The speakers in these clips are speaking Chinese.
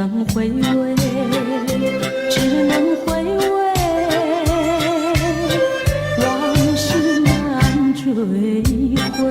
能回味，只能回味，往事难追回。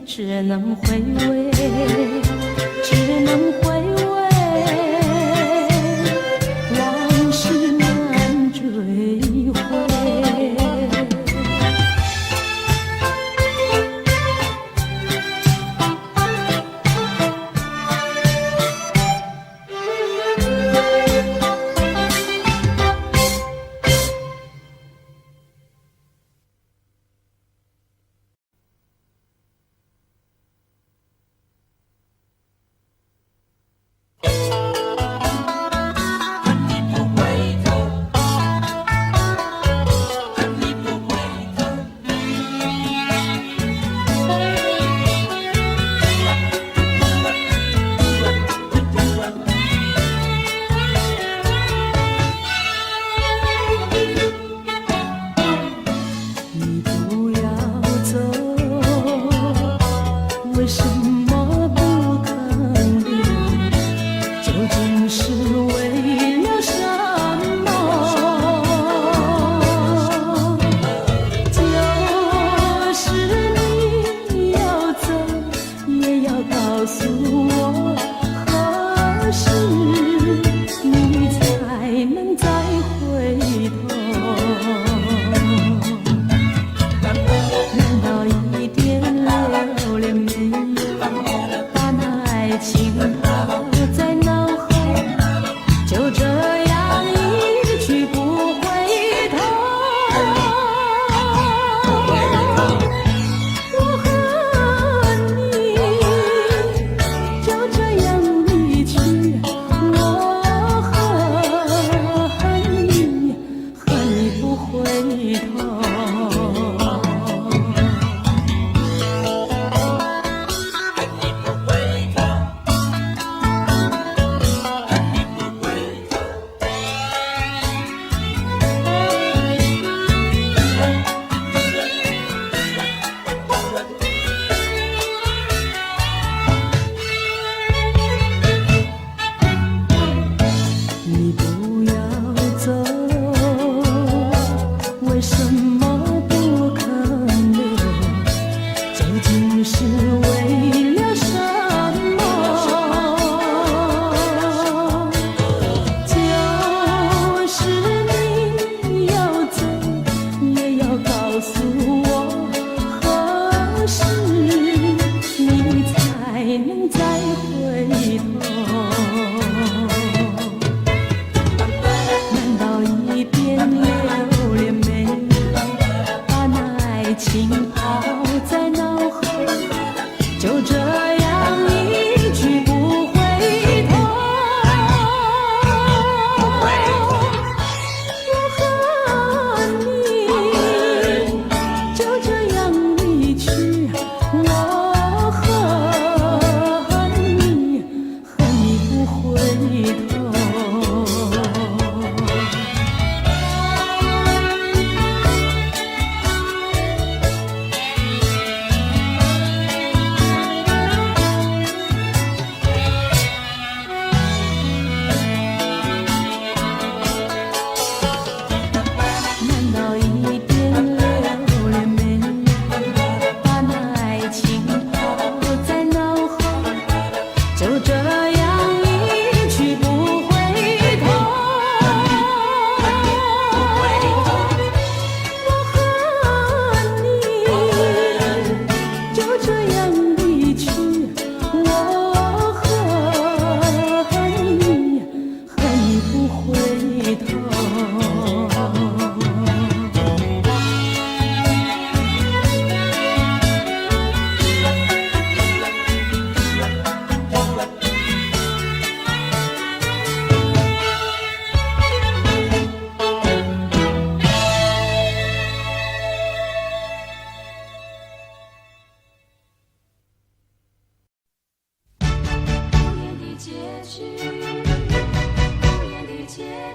只能回味，只能回味，往事难追回。为什么不肯留？究竟是为了什么？就是你要走，也要告诉我，何时你才能再回头？难道一点留恋没有？把那爱情抛在脑后，就这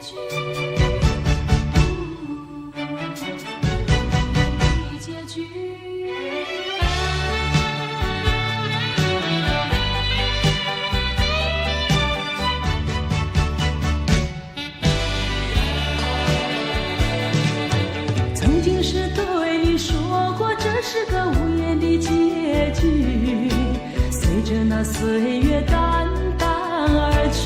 局。结局。曾经是对你说过，这是个无言的结局，随着那岁月淡淡而去。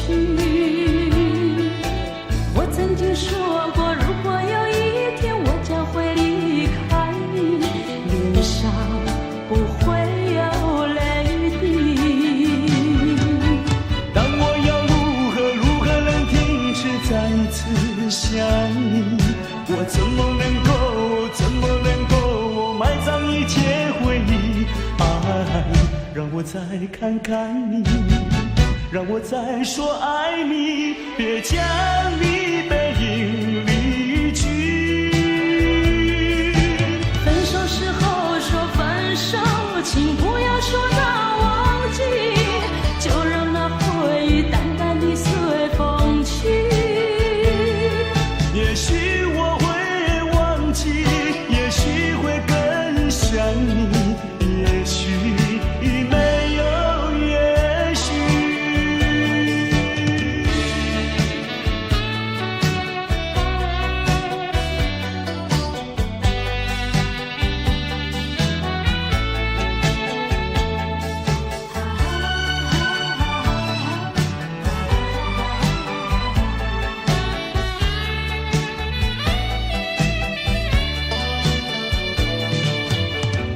我曾经说过，如果有一天我将会离开你，脸上不会有泪滴。但我要如何能停止再次想你？我怎么能够埋葬一切回忆？爱，让我再看看你，让我再说爱你，别将你背影离去。分手时候说分手，请不要说那忘记，就让那回忆淡淡地随风去。也许我会忘记，也许会更想你，也许没有也许。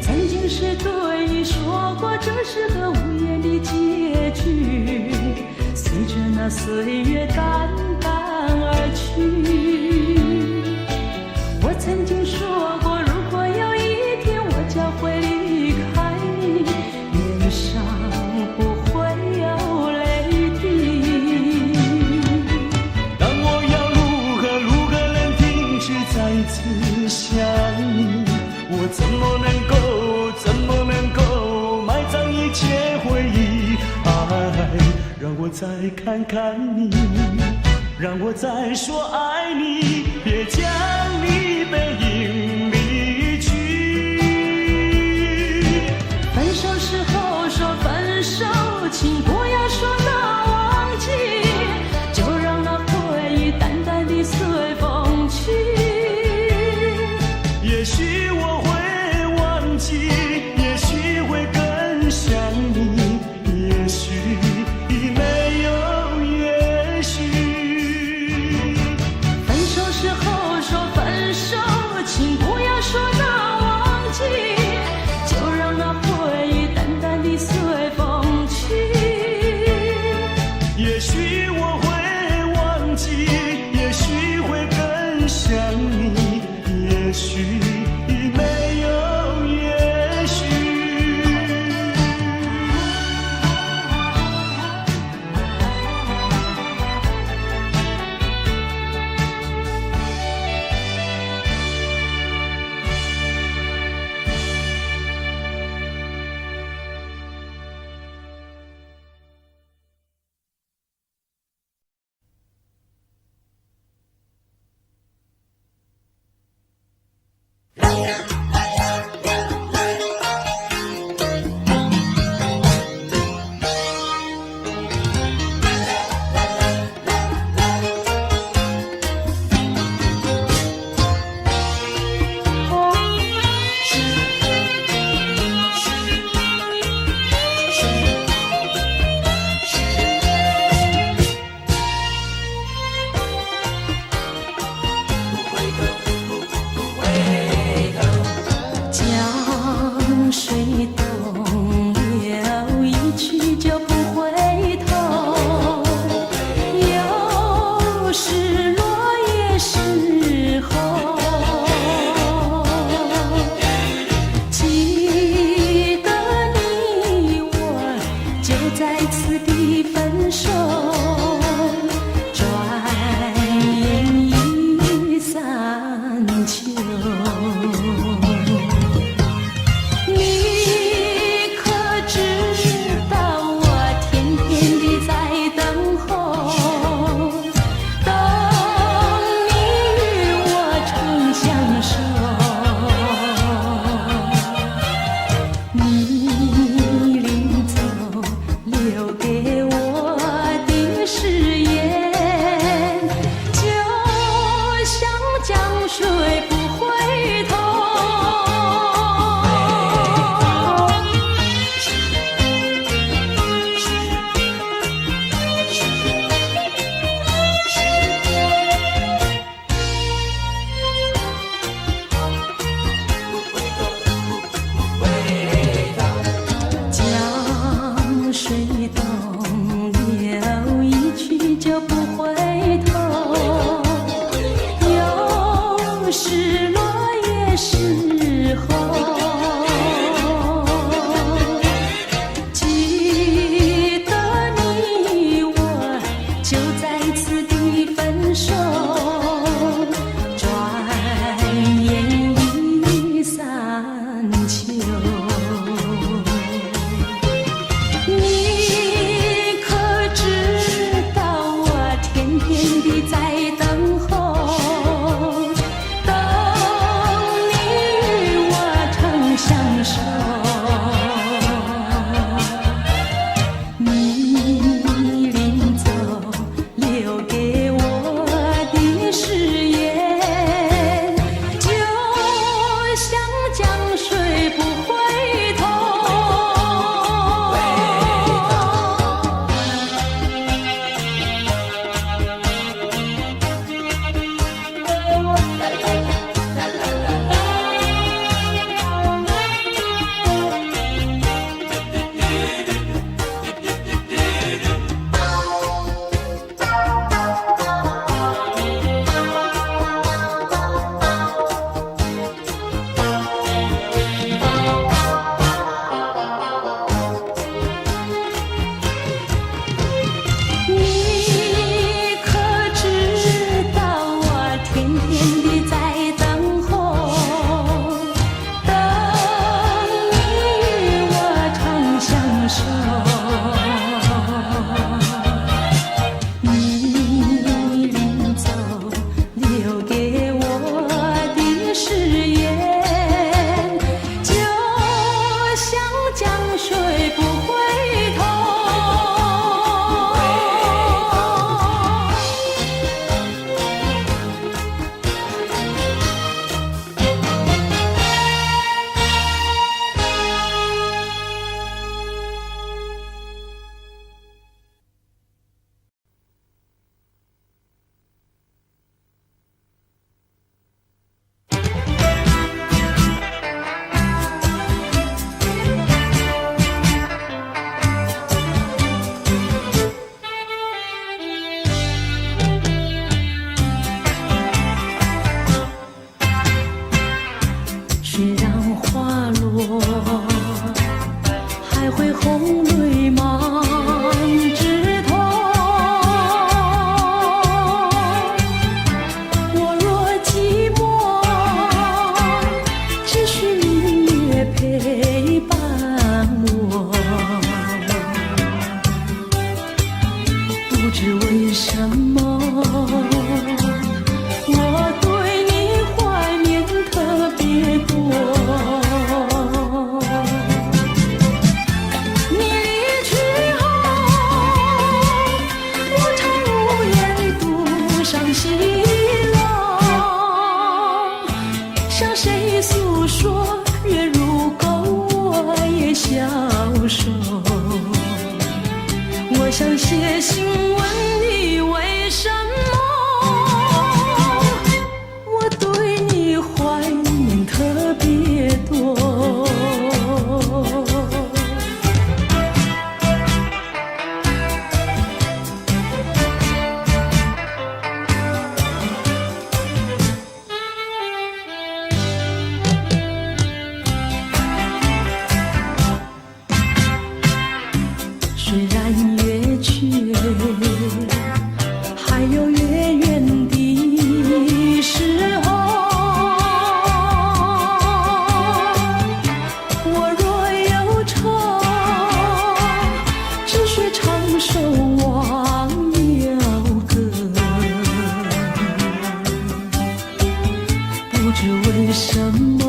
曾经是对你说过，这是个无言的结局，随着那岁月淡淡而去。我曾经说过，如果有一天我将会离开你，脸上不会有泪滴。但我要如何能停止再次想你？我怎么能够埋葬一切回忆？爱，让我再看看你，让我再说爱你，别将你背影离去。分手时候说分手，请不要说那忘记，就让那回忆淡淡地随风去。也许我会忘记，也许会更想你，也许没有也许。分手时候说分手，请不要说那忘记，就让那回忆淡淡地随风去。也许我会忘记，也许会更想你，也许没有也许。头，有失落也是后。记得你我就在此地分手，转眼已散秋。你可知道我天天地在等候，等你与我长相守。你临走留给我的誓言，就像江水不回头。你可知道我天天地在等候，等你与我长相守。你临走留给我的誓言，就像江水不回头。虽然花落，还会红泪满枝头。我若寂寞，只需明月陪伴我。不知为什么，我对你怀念特别多。你离去后，我常无言独伤心落。向谁诉说，月如钩，我也消瘦。我想写信问你为什么，我对你怀念特别多。虽然月缺，还有月圆的时候。我若忧愁，只需唱首忘忧歌。不知为什么，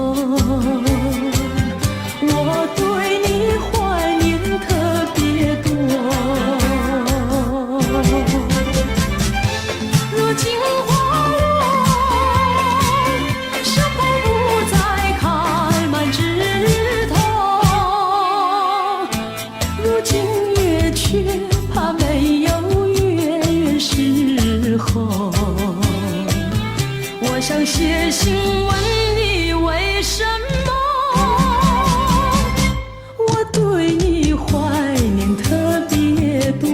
我对你怀念特别多。如今花落，身旁不再开满枝头。如今月缺，怕没有月圆时候。我想写信问你为什么，我对你怀念特别多。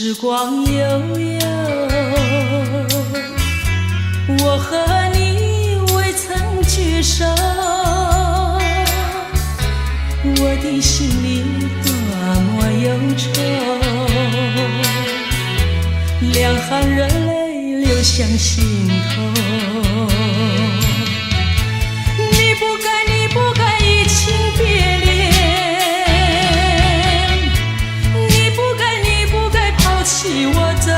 时光悠悠，我和你未曾聚首，我的心里多么忧愁，两行热泪流向心头。你不该移情别恋，你不该抛弃我走。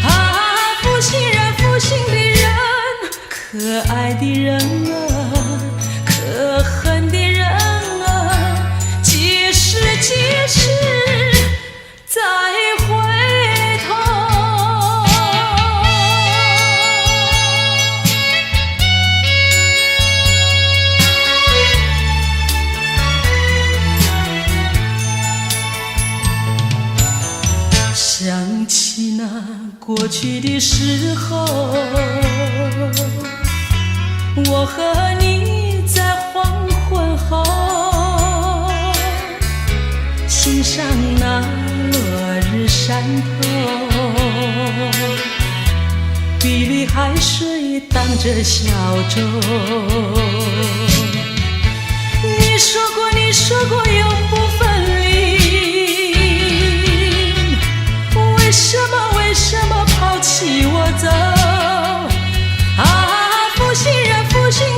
啊，负心的人，可爱的人啊，可恨的人啊，几时再回头。想起那过去的时候，我和你在黄昏后欣赏那落日山头，碧绿海水荡着小舟。你说过永不分离，为什么抛弃我走？啊，负心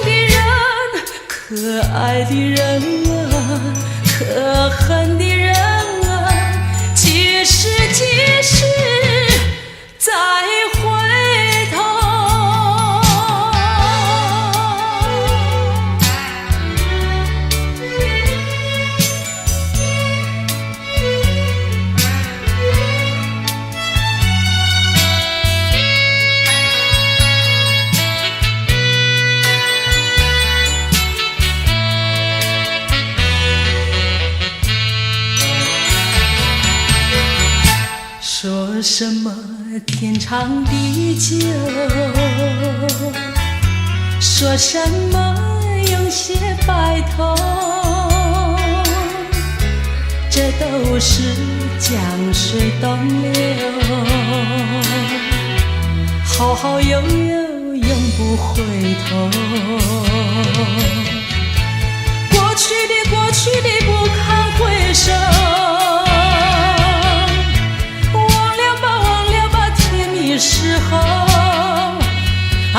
的人，可爱的人啊，可恨的人啊，几时再回头。说什么天长地久，说什么永结白头，这都是江水东流，好好悠悠永不回头。过去的不堪回首，时候啊，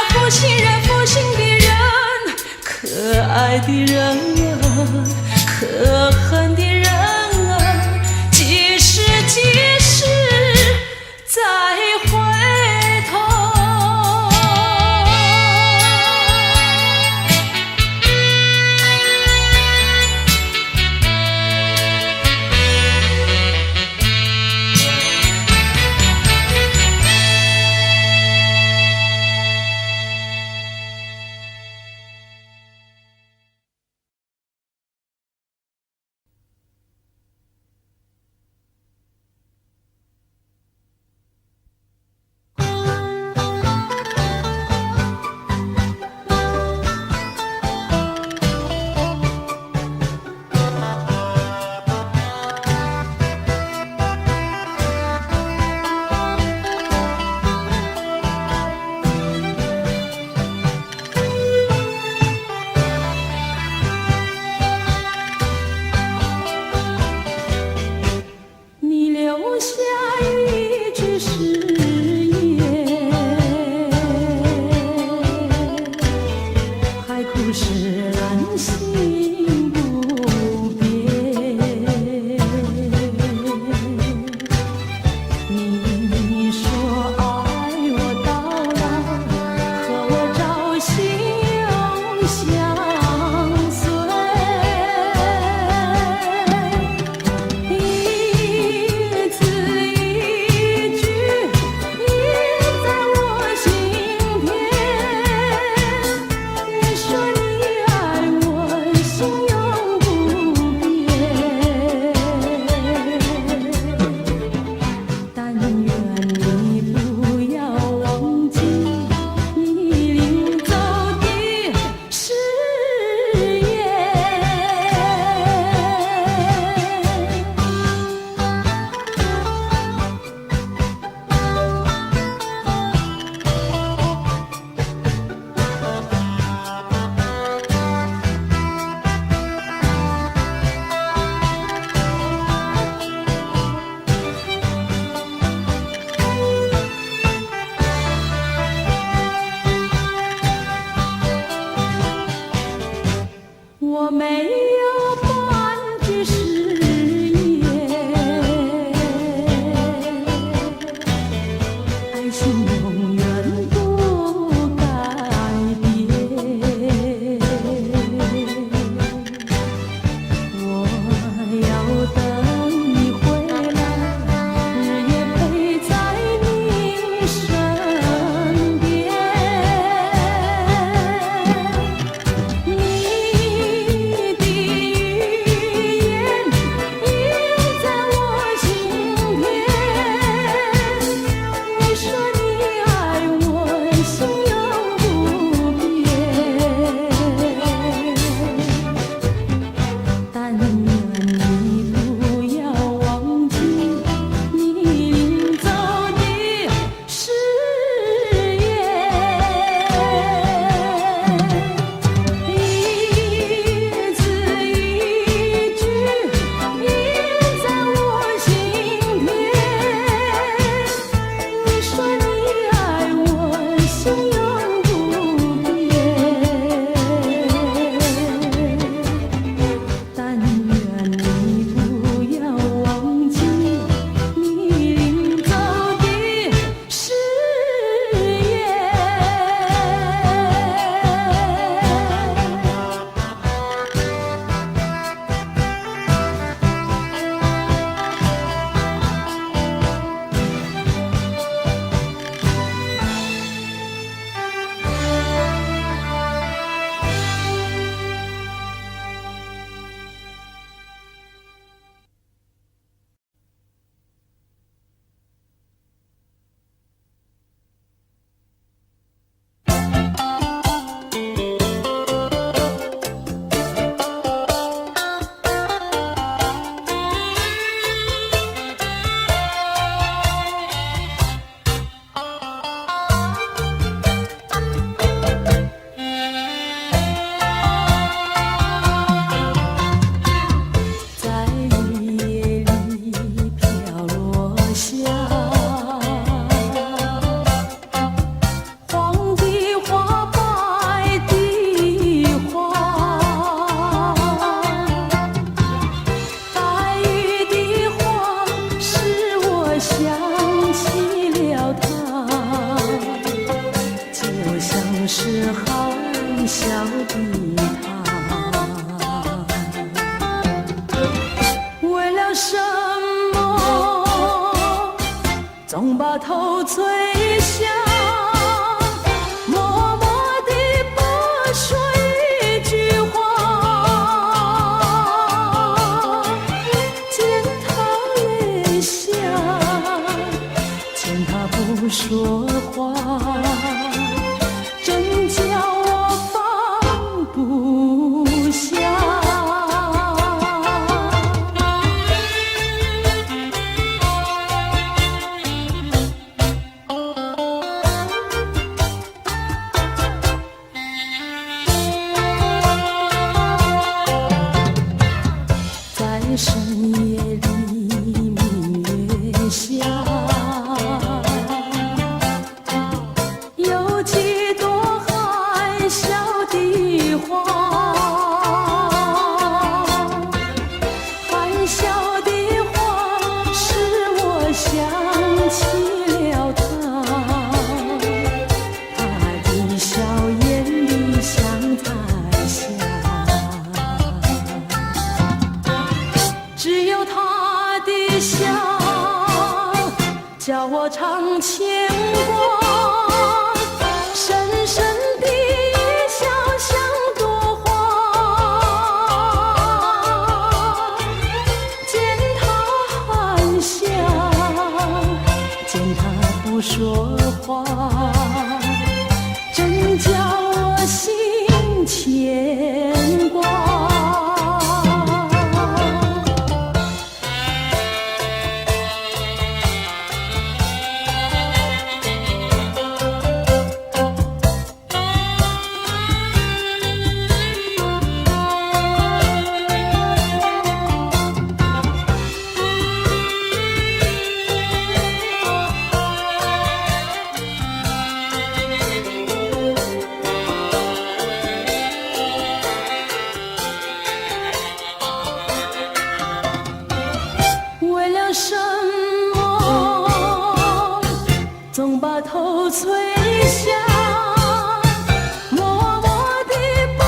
负心的人，可爱的人啊，可恨的人啊，几时再回头。说你笑的他，为了什么总把头垂下，默默地不说一句话，见他泪下，见他不说话，真叫我放不下。在深夜里明月下，有几朵含笑的花，含笑的花使我想起了他，他的笑眼里像彩霞，只有他的笑叫我常牵挂，深深的一笑像朵花，见他含笑，见他不说话，真叫我心牵挂。为了什么总把头垂下，默默地不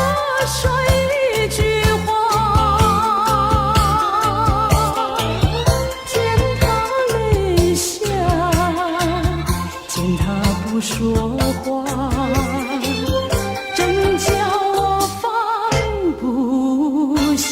说一句话，见他泪下，见他不说话，真叫我放不下。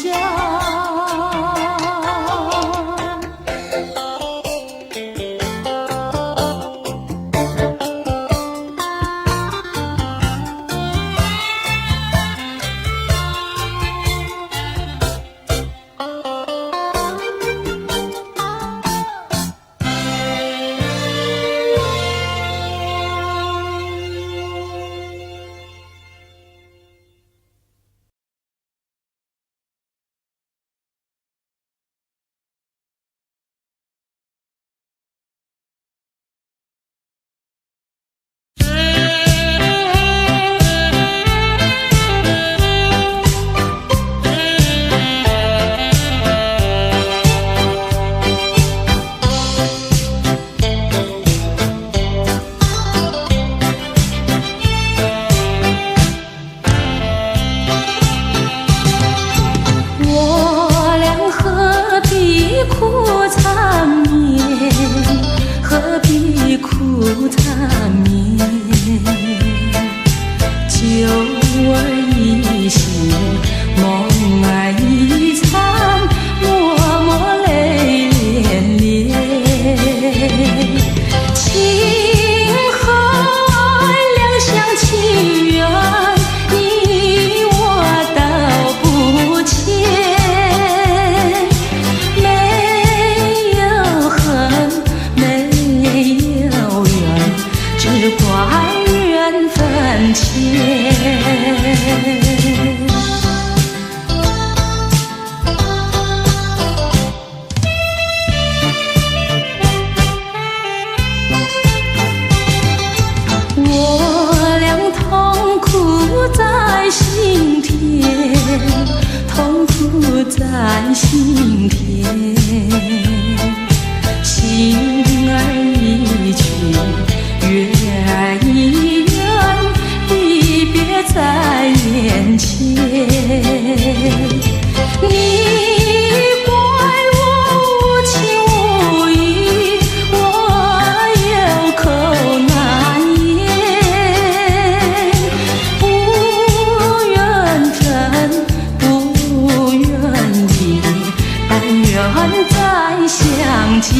在心田，心儿一去，月儿一圆，离别在面前。你怪我无情无义，我有口难言，不愿真，不愿理，但愿再相见。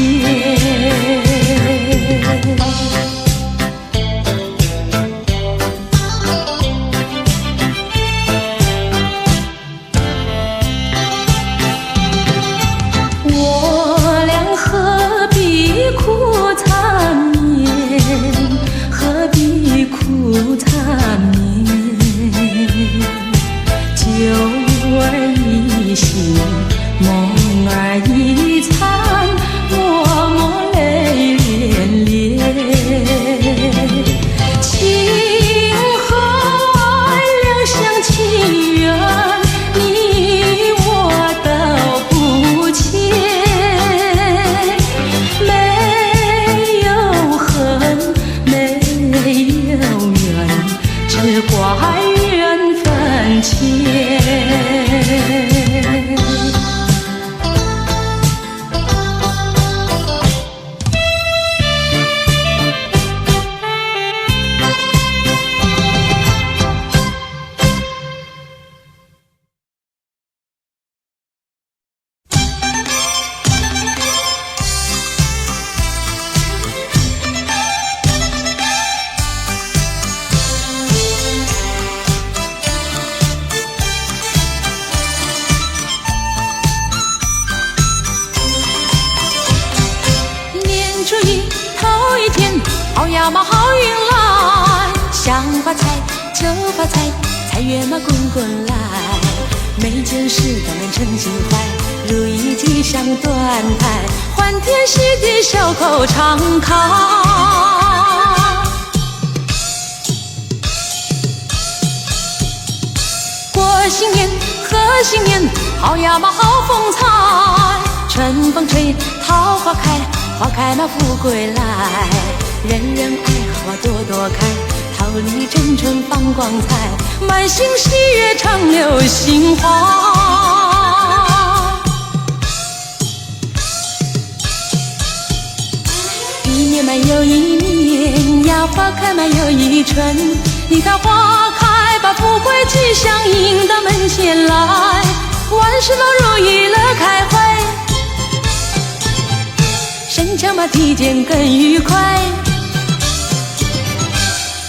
体检更愉快，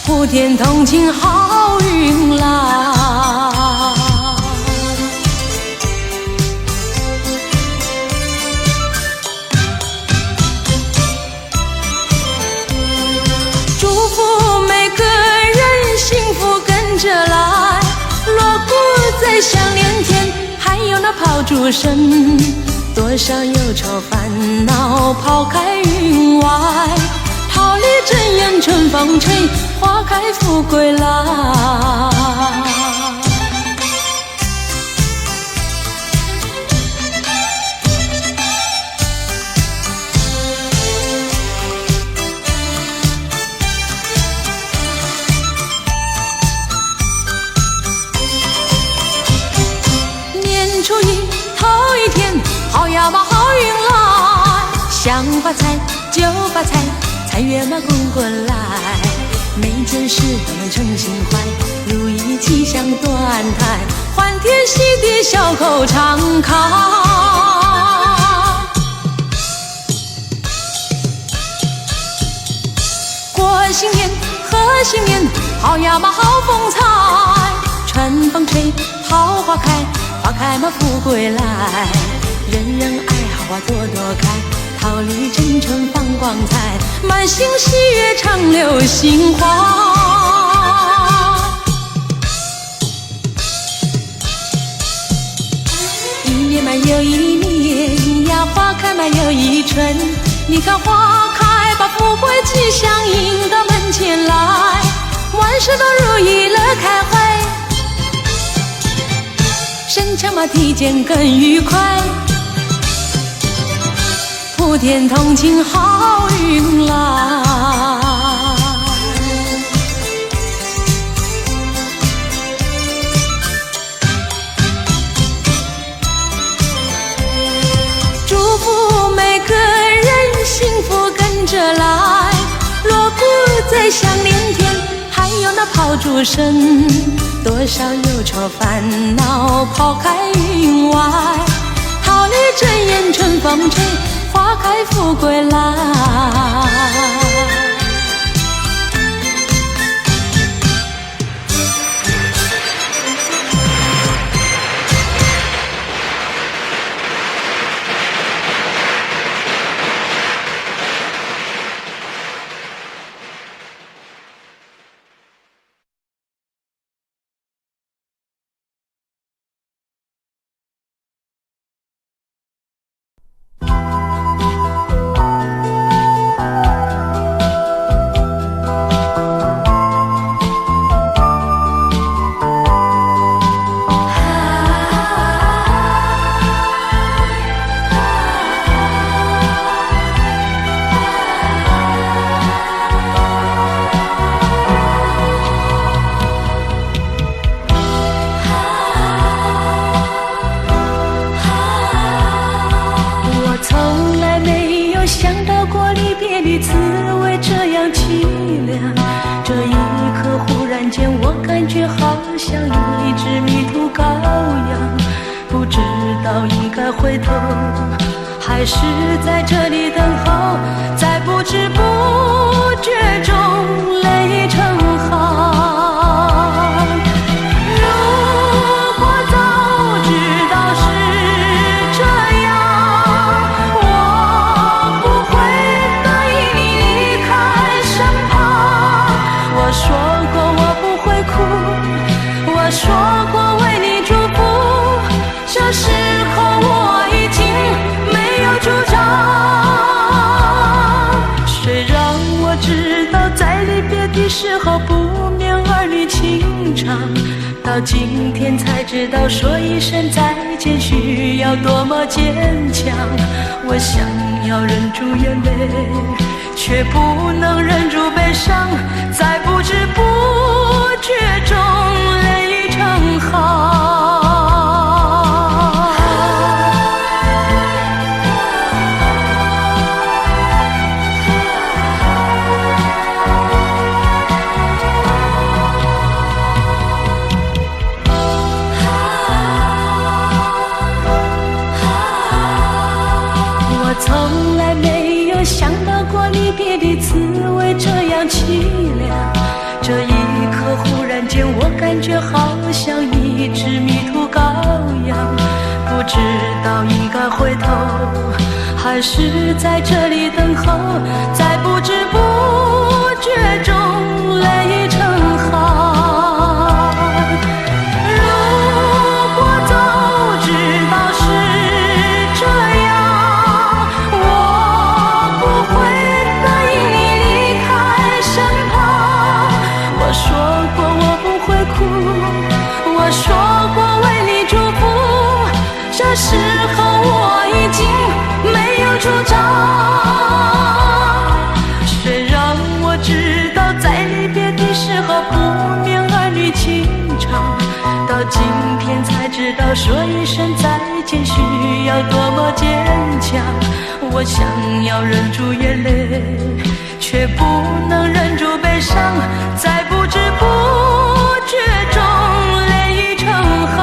普天同庆好运来。祝福每个人幸福跟着来，锣鼓在响连天，还有那炮竹声。多少忧愁烦恼抛开云外，桃李正艳春风吹，花开富贵来。年初一头一天，好呀嘛好运来，想发财就发财，财源嘛滚滚来，每件事都能称心怀，如意吉祥断台，欢天喜地笑口常开。过新年贺新年，好呀嘛好风采，春风吹桃花开，花开嘛富贵来，人人爱好花朵朵开，桃李争春放光彩，满心喜悦常流杏花。一年嘛又一年呀，花开嘛又一春，你看花开把富贵吉祥迎到门前来，万事都如意乐开怀，身强嘛体健更愉快，普天同庆好运来。炮竹声，多少忧愁烦恼抛开云外，桃李争艳春风吹，花开富贵来。的滋味这样凄凉，这一刻忽然间我感觉好像一只迷途羔羊，不知道应该回头还是在这里等候，在不知不觉中泪成行。说过为你祝福，这时候我已经没有主张。虽然我知道在离别的时候不免儿女情长，到今天才知道说一声再见需要多么坚强。我想要忍住眼泪，却不能忍住悲伤，在不知不觉中泪成行。我从来没有想到过离别的滋味这样凄凉，这一刻忽然间我感觉好像一只迷途羔羊，不知道应该回头还是在这里等候，在不知不觉中泪成行。如果早知道是这样，我不会答应你离开身旁。我说过我不会哭，我说过为你祝福，这时候我已经没有主张。虽然我知道在离别的时候不免儿女情长，到今天才知道说一声再见需要多么坚强。我想要忍住眼泪，却不能忍住悲伤，在不知不觉中泪成行。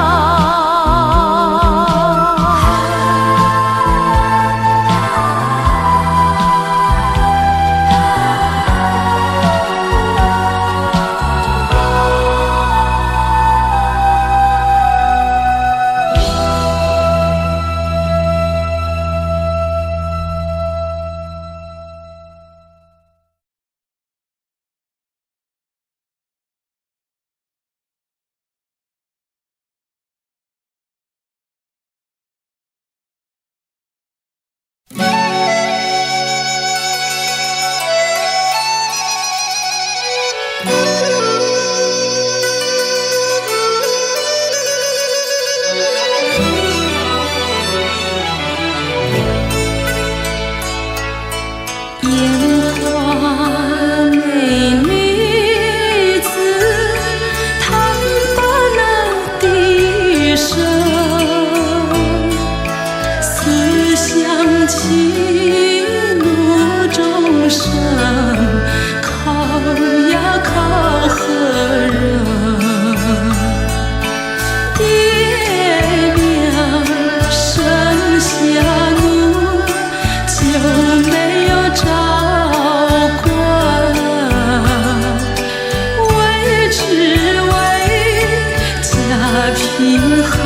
贫寒，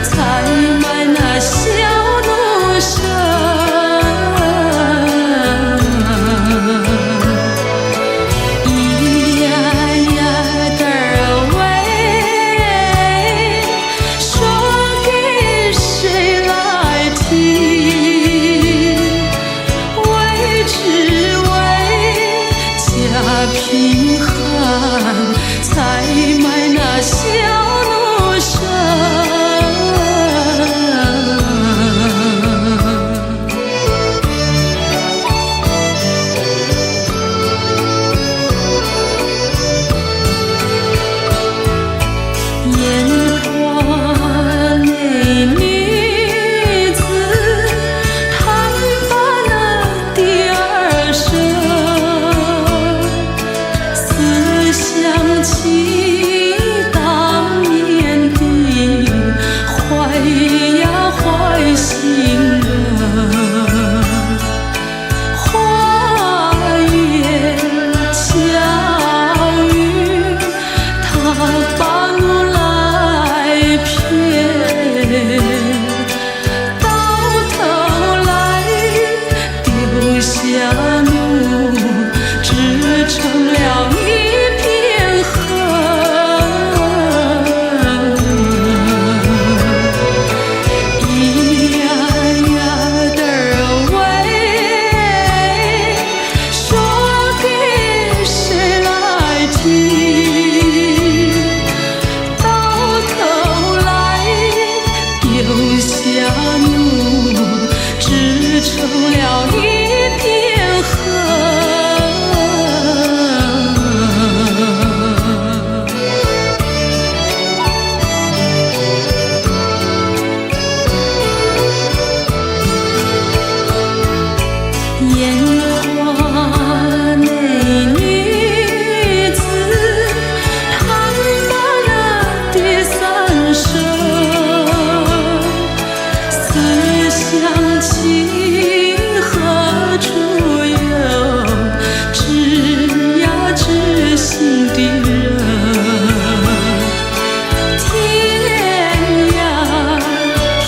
才买那小奴绳。咿呀呀的儿喂，说给谁来听？为只为家贫寒，才买那小奴绳。烟花那女子，弹罢那第二声，思想起当年的坏呀坏心人。花言巧语，他把奴来骗，到头来丢下奴，织成了一片恨。咿呀呀的儿喂，说给谁来听？到头来丢下奴，织成了一片恨。烟花那女子，弹罢那第三声，思想起何处有知呀知心的人？天涯漂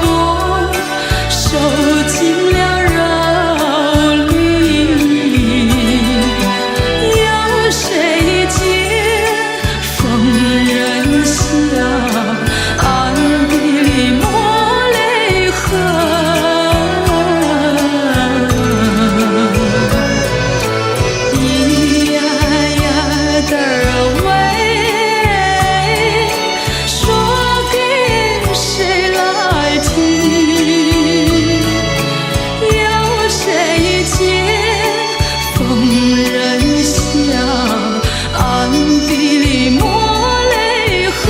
泊，受尽了蹂躏，有谁解疯人笑，暗地里抹泪痕？咿呀呀的儿喂，说给谁来听？有谁解疯人笑，暗地里抹泪痕？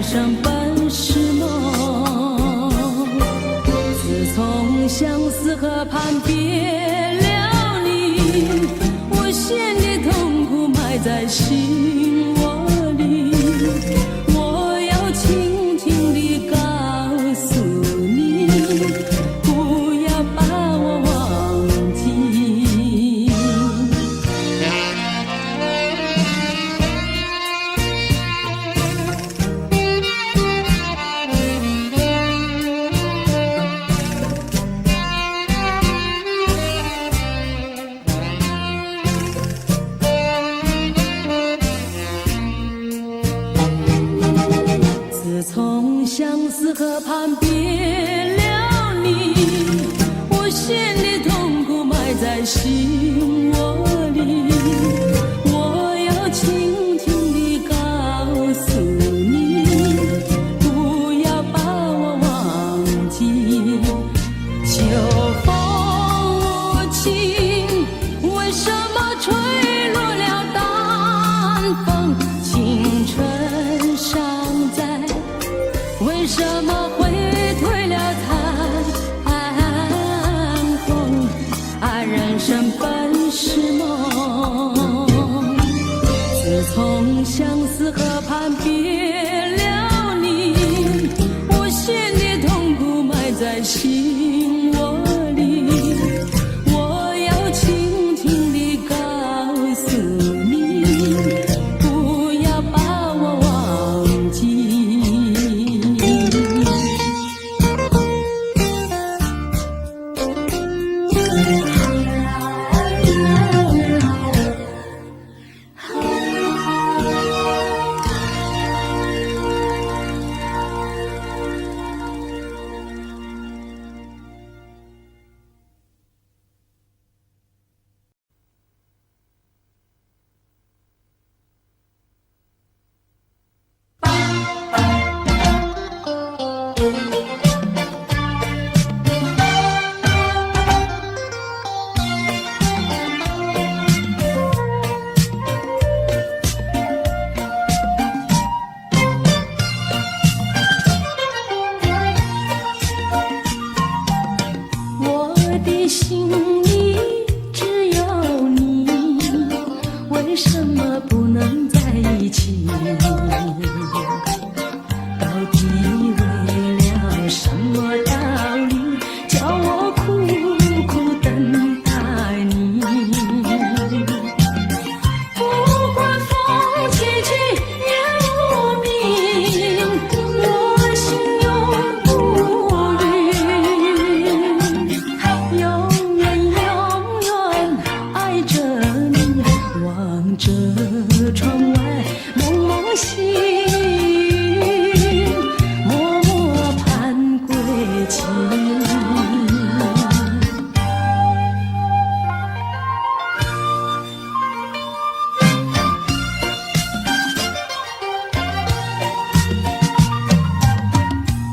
生本是梦。自从相思河畔别了你，我陷的痛苦埋在心窝里。我要轻轻地告诉你，不要把我忘记。自从相思河畔别了你，我陷的痛苦埋在心窝里。我要轻轻地告诉你，不要把我忘记。秋风无情，为什么吹落了淡风？青春尚在，为什么会褪了残红？人生本是梦。自从相思河畔别了你，我陷的痛苦埋在心窝里。我要轻轻地告诉你，不要把我忘记。心里只有你，为什么不能在一起？到底为了什么道理，叫我苦苦等待你？不管风起起也无名，我心永不渝。永远爱着你，望着窗外蒙蒙星，默默盼归期。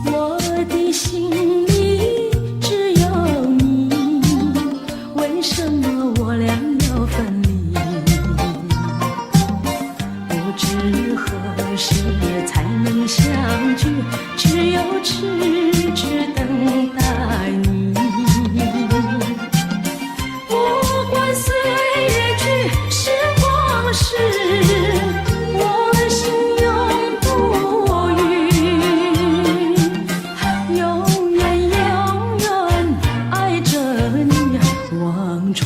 我的心里只有你，为什么我俩要分离？不知何时才能相聚，只有痴痴等待你。不管岁月去，时光逝，我心永不渝。永远爱着你，望穿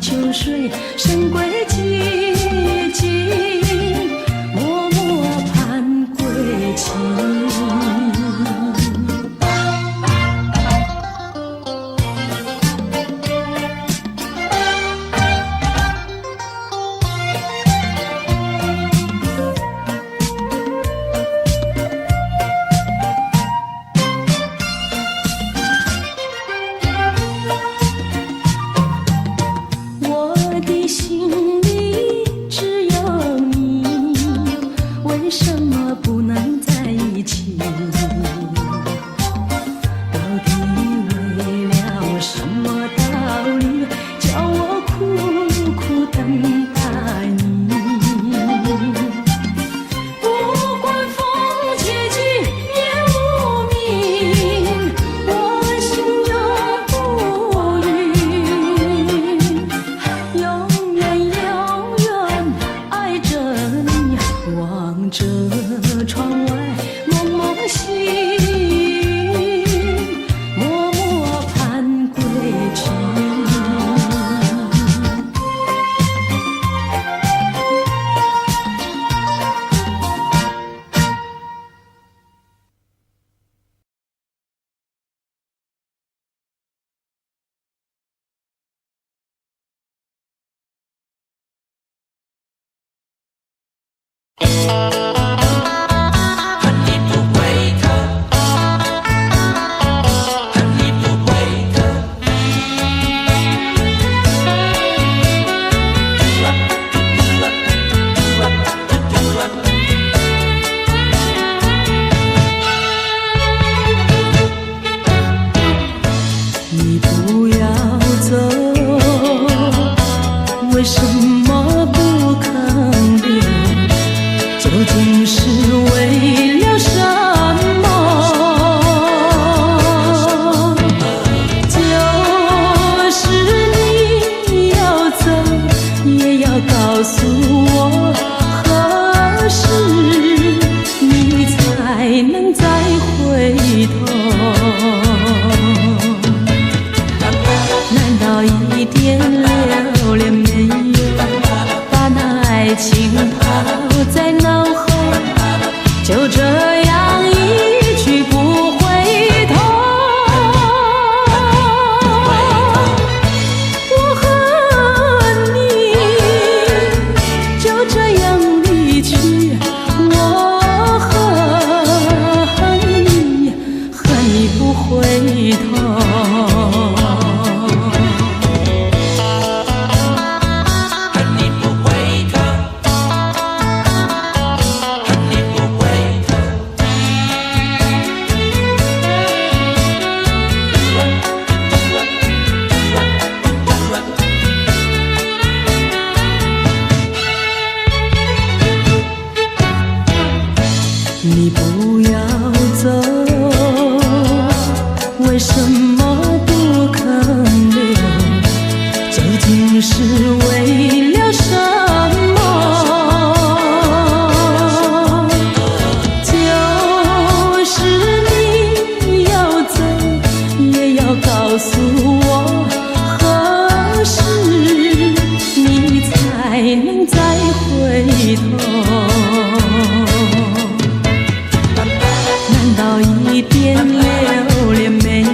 秋水，深归寂静，默默盼归期。我的心里只有你，为什么不能在一起？到底为了什么道理，叫我苦苦等待你？不管风起望着窗外蒙蒙星，默默盼归去。你不要走，为什么不肯留？究竟是为了什么？就是你要走，也要告诉我，何时你才能再回头？难道一点留恋没有，把那爱情抛在脑后，就这样一去不回头？我和你就这样离去，我恨你，恨你不回头。你不要走，为什么不肯留？究竟是为了什么？就是你要走，也要告诉我，何时你才能再回头？难道一点留恋没有，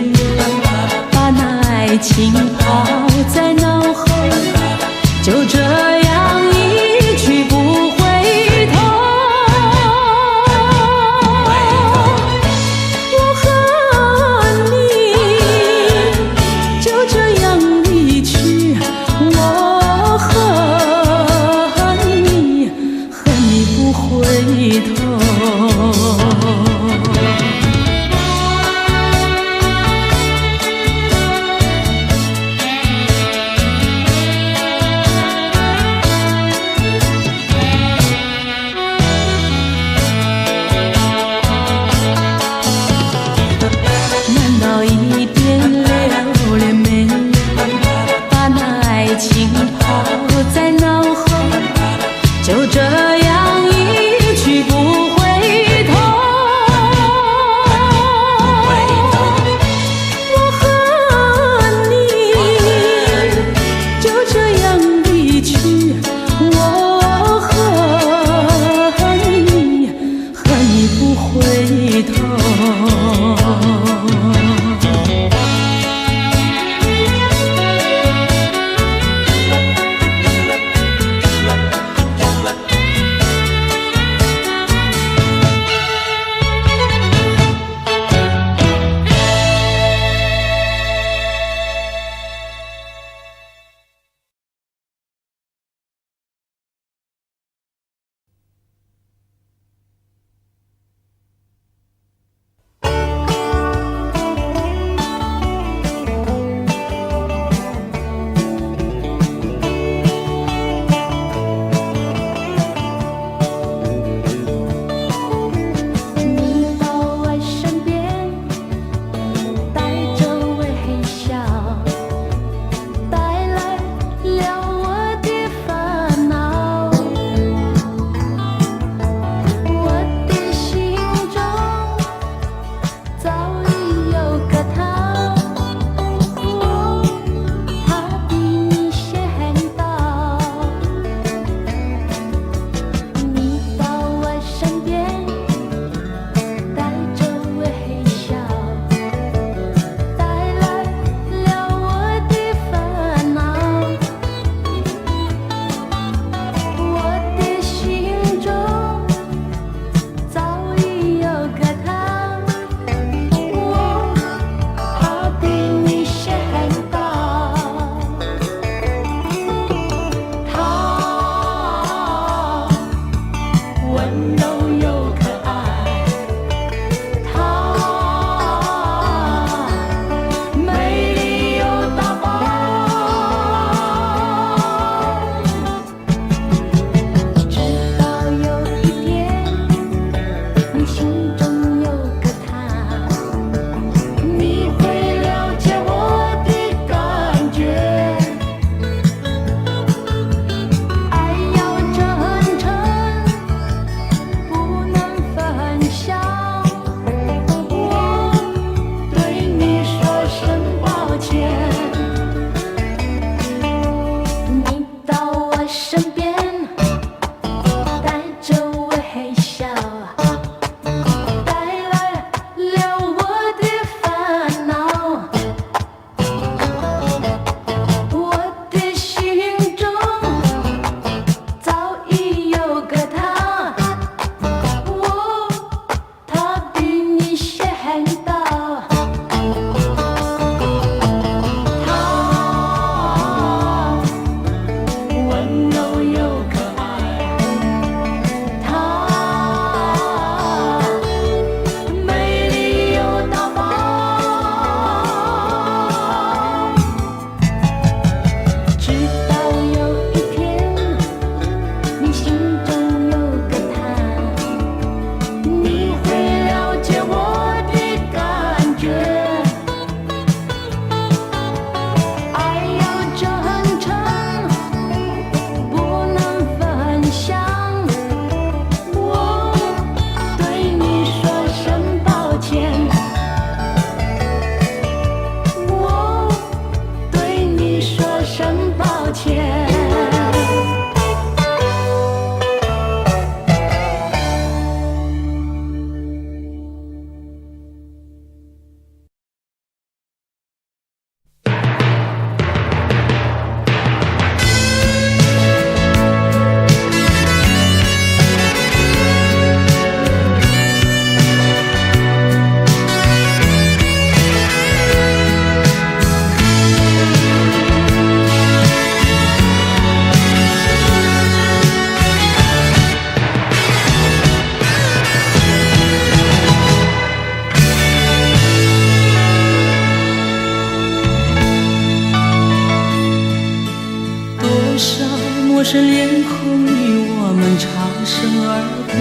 生而过。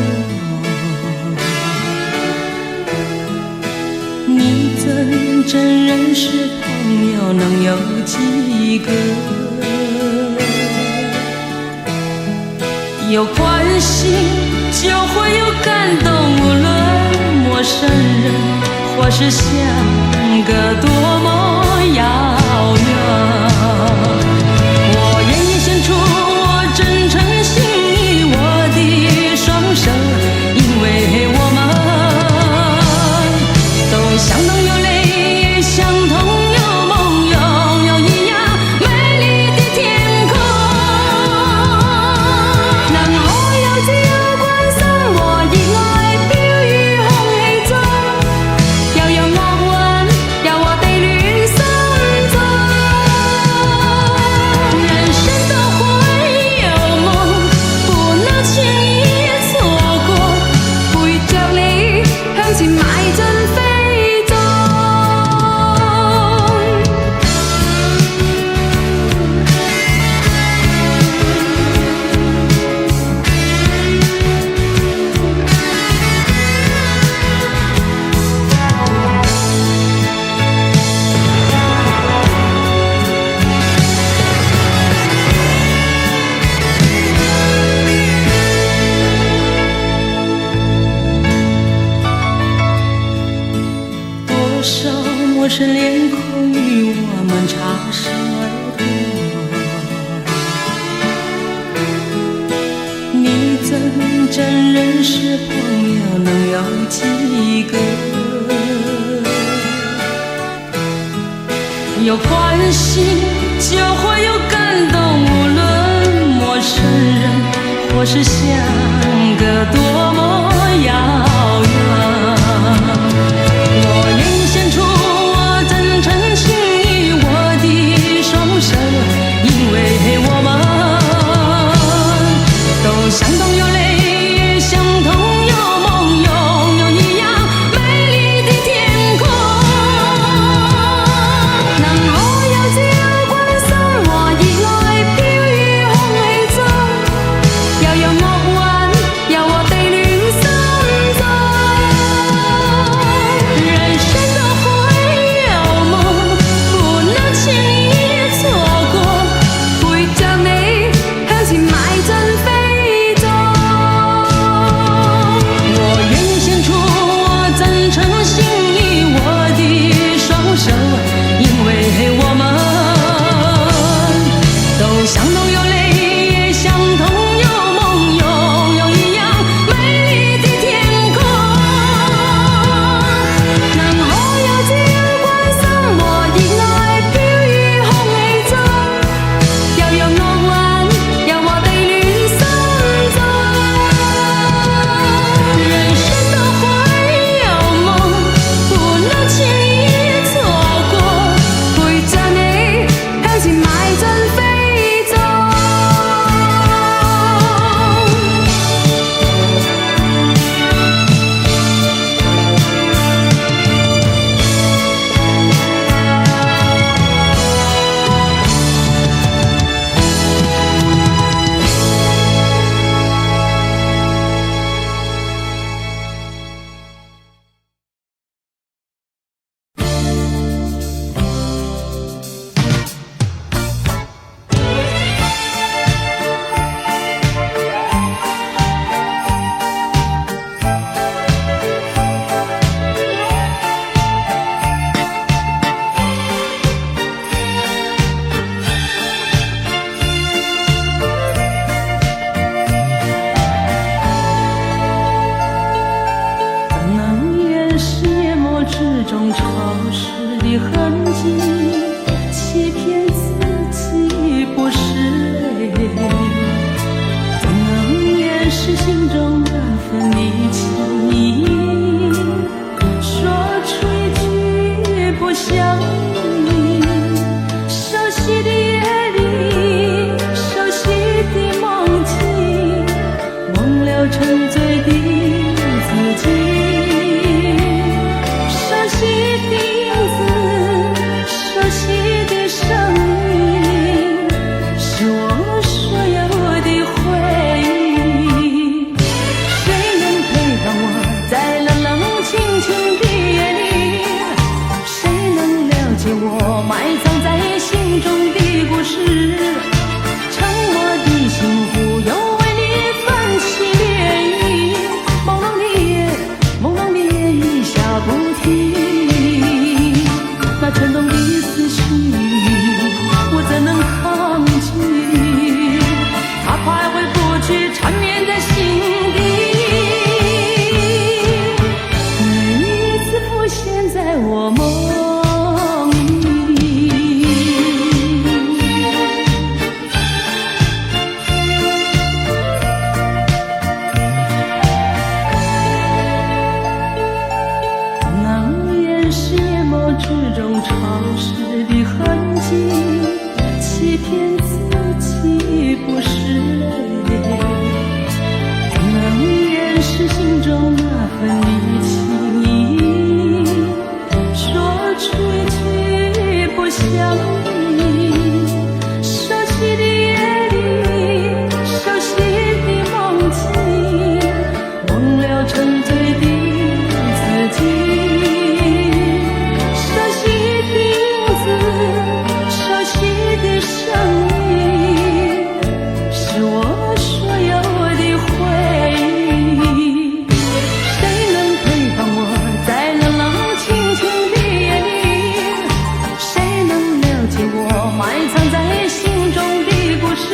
你怎真认识朋友能有几个？有关系就会有感动，无论陌生人或是相隔多么遥远。我愿意献出我真诚心意，我的双手，因为我们都相同有泪，相同有梦，拥有一样美丽的天空。让我有自由觀賞和熱愛飄於空氣中，又有樂韻，有我地戀心中。人生都會有夢，不能輕易錯過，陪着你向前邁進飛縱。多少陌生脸孔与我们擦身而过，你怎真认识朋友能有几个？有关系就会有感动，无论陌生人或是相隔多么遥远。我愿意献出我真诚心意，我的双手，因为我们都相同有泪，相同有梦，拥有一样美丽的天空。让我有自由觀賞和熱愛飄於空氣中，又有樂韻，有我地戀心中。人生都會有夢，不能輕易錯過，陪着你向前邁進飛縱。我願意獻出我真誠心意，我的雙手，因為我們都相同有淚，相同有夢，擁有一樣美麗的天空。讓我有自由觀賞和熱愛飄於空氣中，又有樂韻，有我地戀心中。人生都會有夢，不能輕易錯過，陪着你向前邁進飛縱。能掩饰夜幕之中潮湿的痕迹，欺骗自己不是泪，怎能掩饰心中那份的情意，说出一句不想你。熟悉的夜里，熟悉的梦境，忘了沉醉的自己。熟悉的影子，熟悉的声音，是我所有的回忆。分离情意，说出一句不想你。熟悉的夜里，熟悉的梦境，忘了沉醉的自己。熟悉的影子，熟悉的声音，是我所有的回忆。谁能陪伴我在冷冷清清的夜里？谁能了解我埋藏在心中的故事？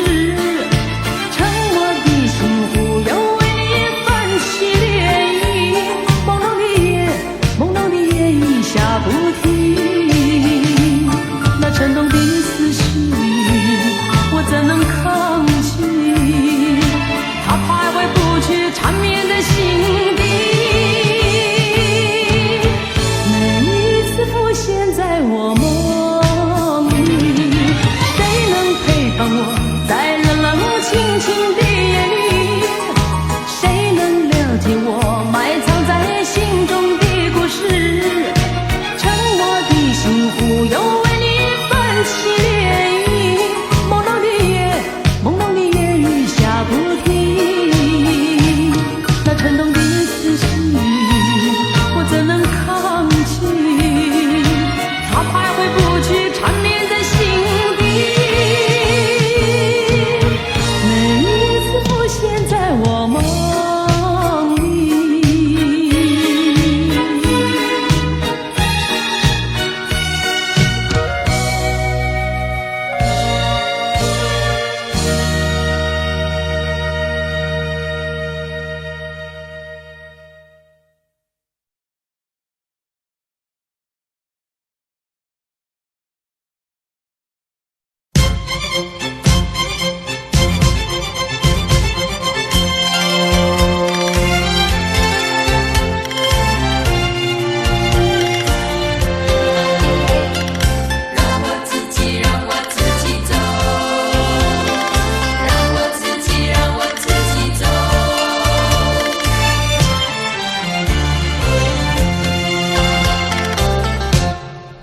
沉默的心湖又为你泛起涟漪。朦胧的夜，朦胧的夜一下不停。那沉重的思绪，我怎能抗拒？它徘徊不去，缠绵在心底。每一次浮现在我梦里，谁能陪伴我在冷冷清清的夜里？谁能了解我埋藏在心中的故事？沉默的心湖又为你泛起涟漪。朦胧的夜，朦胧的夜雨下不停。那沉重的思绪，我怎能抗拒？它徘徊不去，缠绵在心底。每一次浮现在我梦里。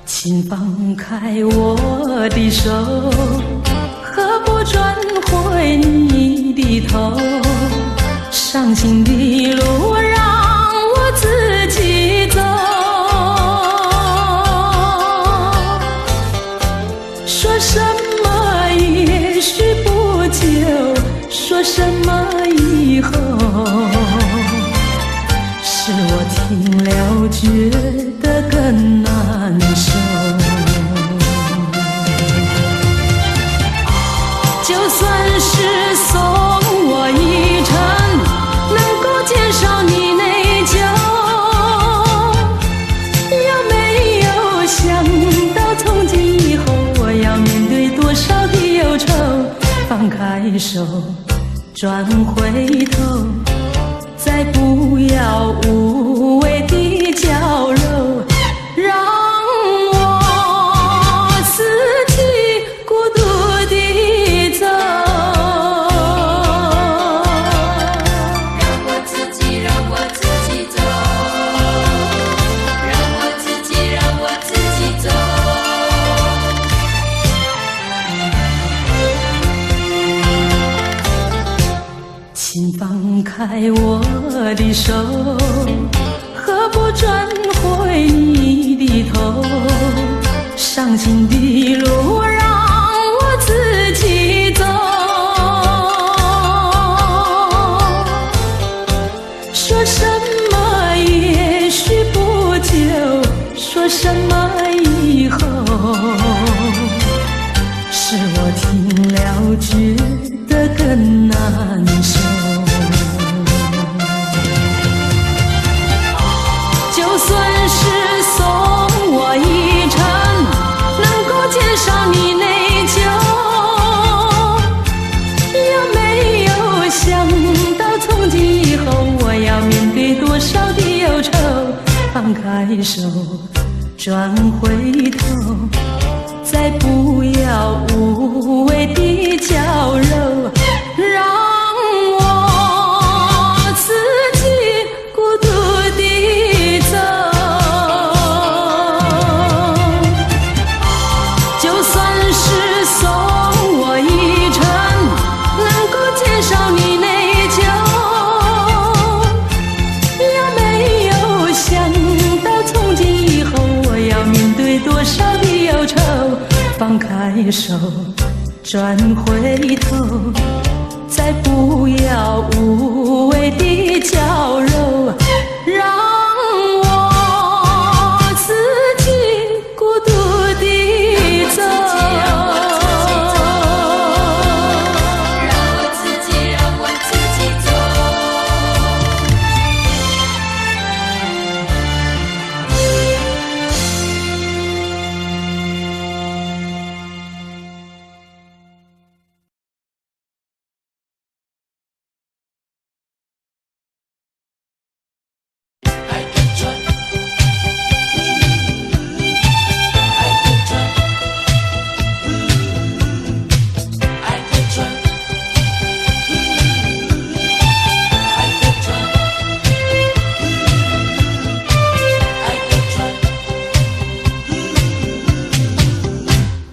请放开我的手，何不转回你的头？伤心的路让我自己走。说什么也许不久，说什么以后，是我听了觉得更难受。就算是送我一程，能够减少你内疚，有没有想到从今以后我要面对多少的忧愁？放开手，转回头，再不要无谓的矫揉，让我自己孤独地走。让我自己走，让我自己走。请放开我的手，何不转回你的头？伤心的路让我自己走。说什么也许不久，说什么以后，是我听了觉得更难受。就算是送我一程，能够减少你内疚，有没有想到从今以后我要面对多少的忧愁？放开手，转回头，再不要无谓的矫揉，让我自己孤独地放开手，转回头，再不要无谓的娇柔，让我自己孤独地走。让我自己走。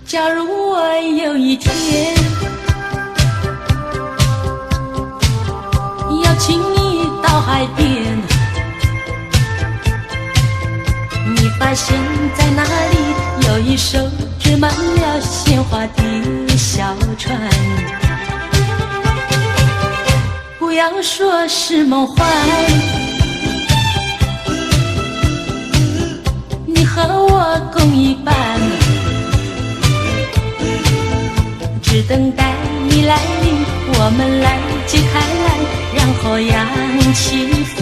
假如我有一天邀请你到海边，你发现在那里有一艘织满了鲜花的小船，不要说是梦幻，你和我共一半，只等待你来临，我们来解开来，然后扬起帆。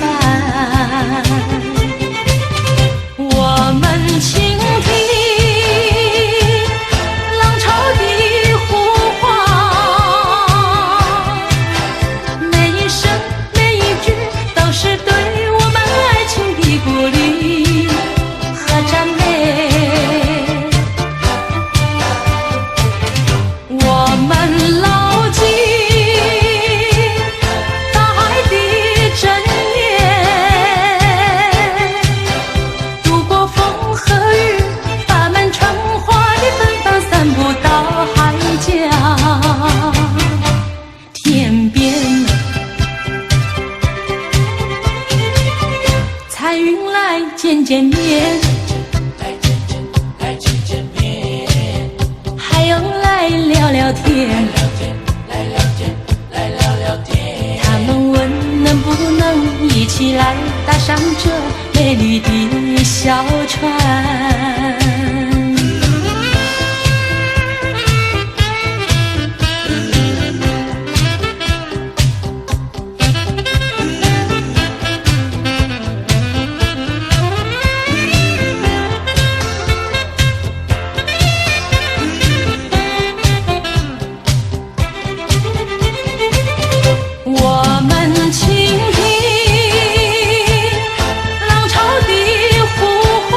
我们倾听浪潮的呼唤，每一声每一句都是对我们爱情的鼓励和赞美。我们牢记大海的箴言，度过风和雨，把满春花的芬芳散布到海角天边。彩云来见见面，海洋来聊聊天，他们问能不能一起来搭上这美丽的小船。我们倾听浪潮的呼唤，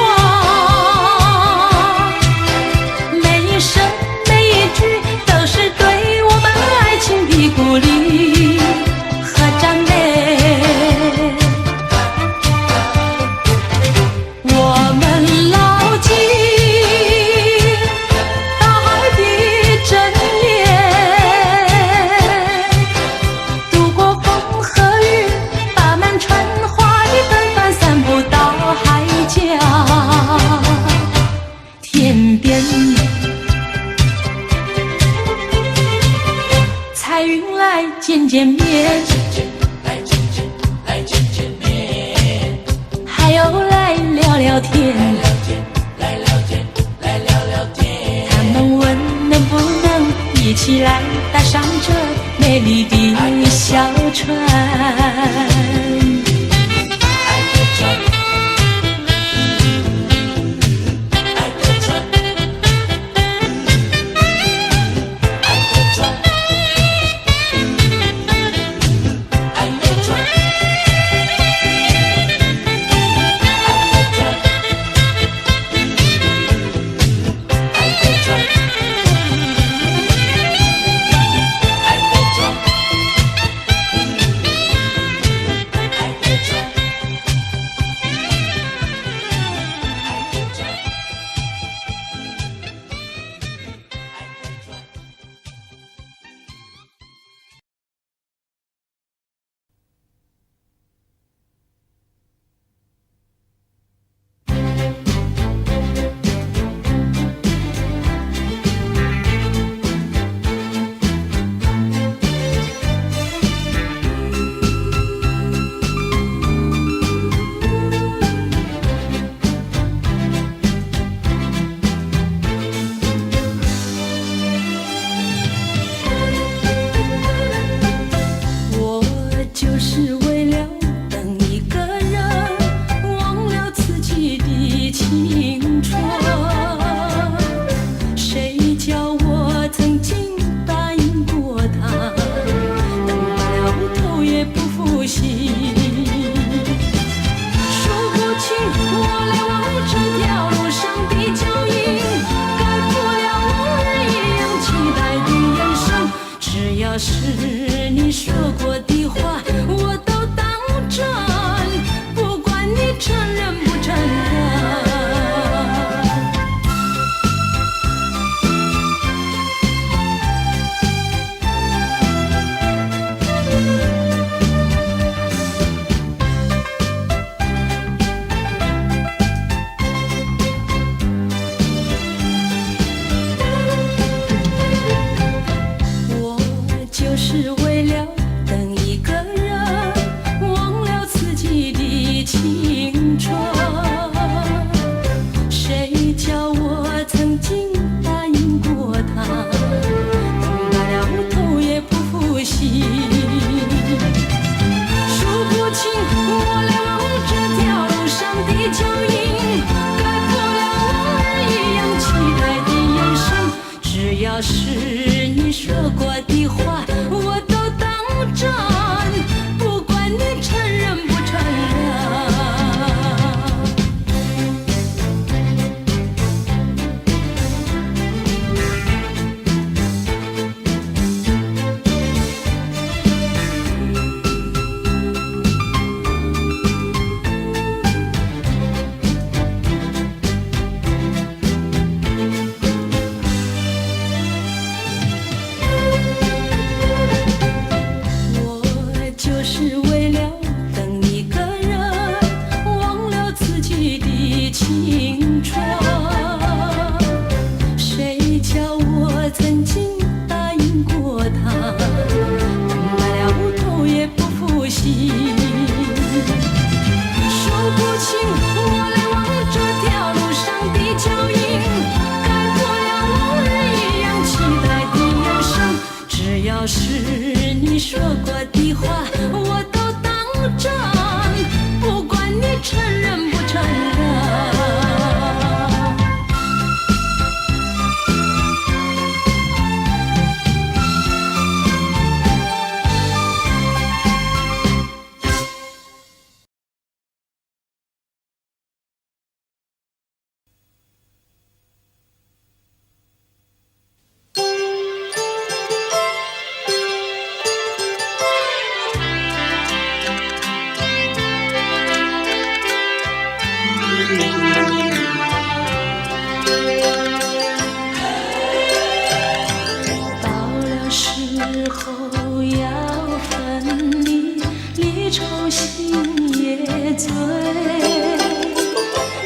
情也醉。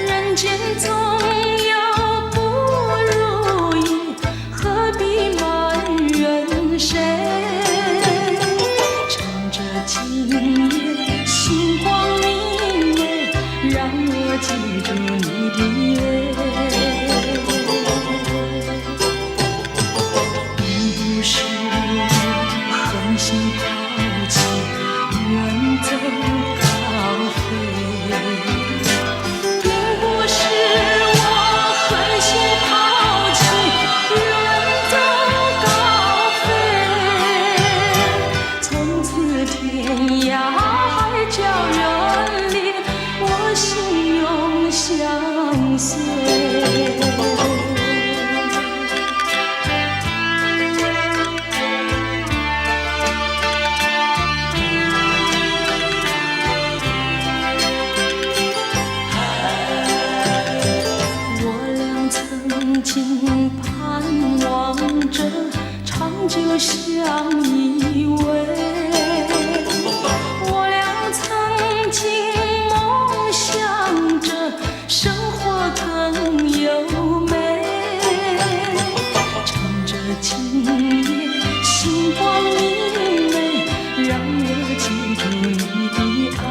人间总有不如意，何必埋怨谁？趁着今夜星光明媚，让我记住你的美。并不是我狠心抛弃，远走高飞。并不是我狠心抛弃，远走高飞。从此天涯海角远离，我心永相随。曾经盼望着长久相依偎，我俩曾经梦想着生活更优美。趁着今夜星光明媚，让我记住你的爱。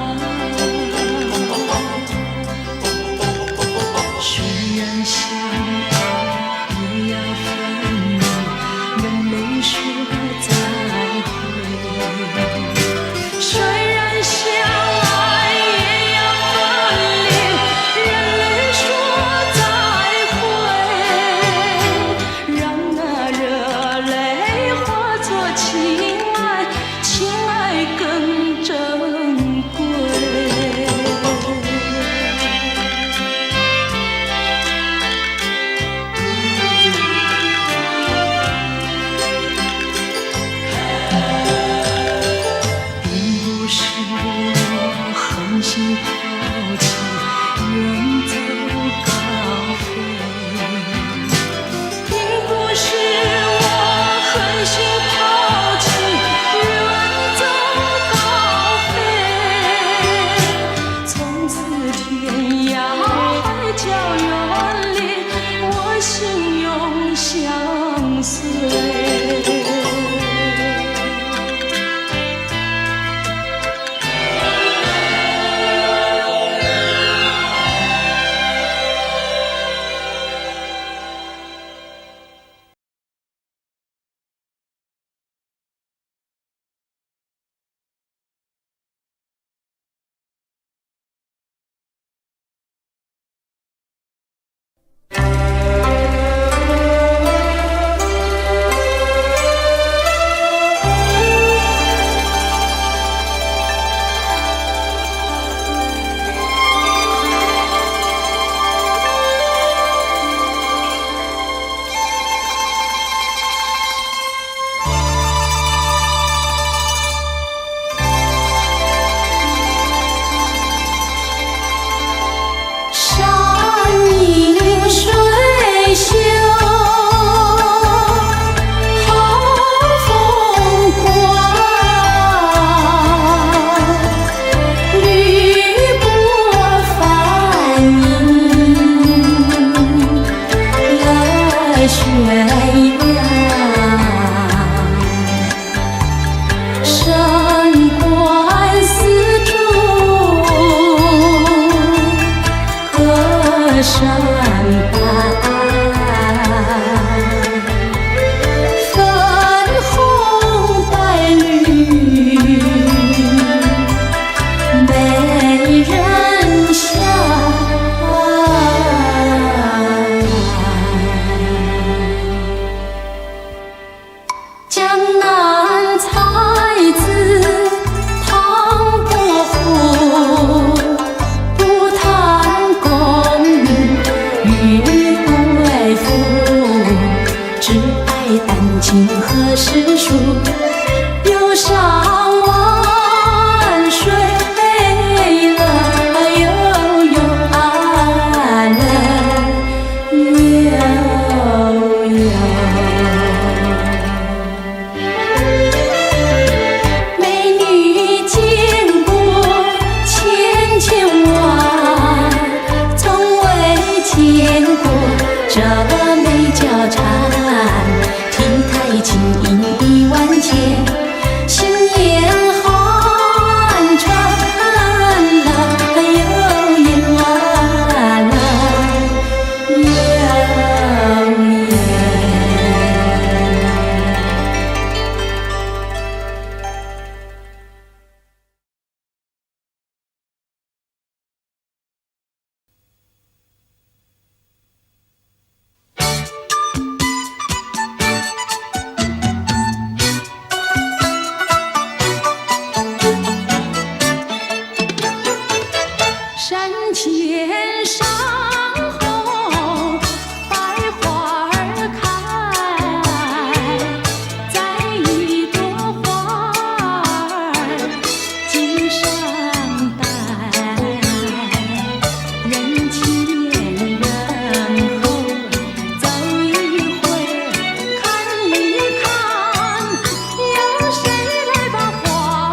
虽然相爱也要分离，人没说再会。虽然相爱也要分离，人没说再会。让那热泪化作情爱，情爱更珍贵。狠心抛弃，远走高飞。并不是我狠心抛弃，远走高飞。从此天涯海角远离，我心永相随。忧伤万水了。山前山后百花儿开，栽一朵花儿锦上带，人前人后走一回看一看，有谁来把花儿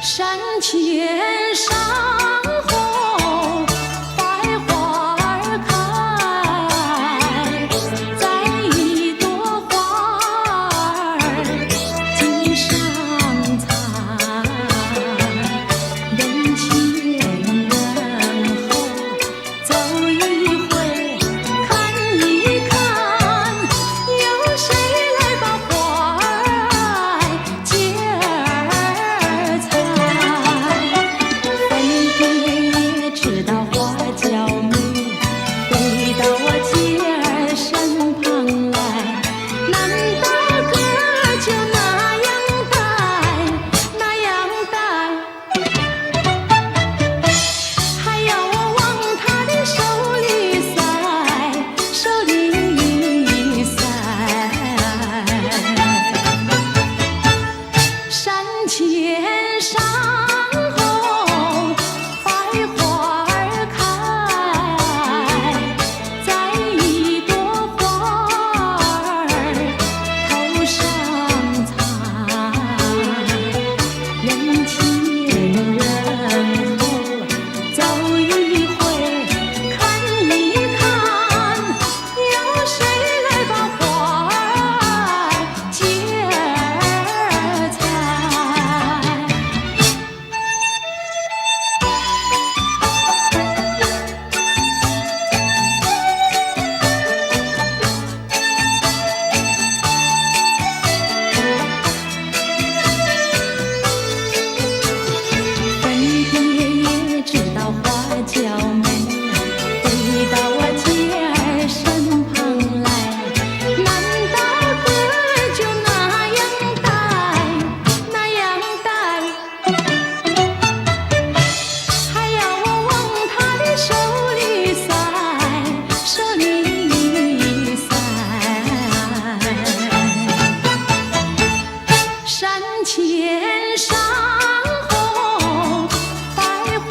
山前山后百花儿开，栽一朵花儿锦上采，人前人后走一回看一看，有谁来把花儿接儿采？粉蝶也知道花娇美，飞到我姐儿身旁来。男大个儿就那样戴，那样戴，还要我往他的手里塞，手里塞。山前山后百花儿开，栽一朵花儿头上采，人前人后走一回看一看，有谁来把花儿接儿采？粉蝶也知道花娇美，飞到我姐儿身旁来。男大个儿就那样戴，那样戴，还要我往他的手里塞，手里塞。山前山后百花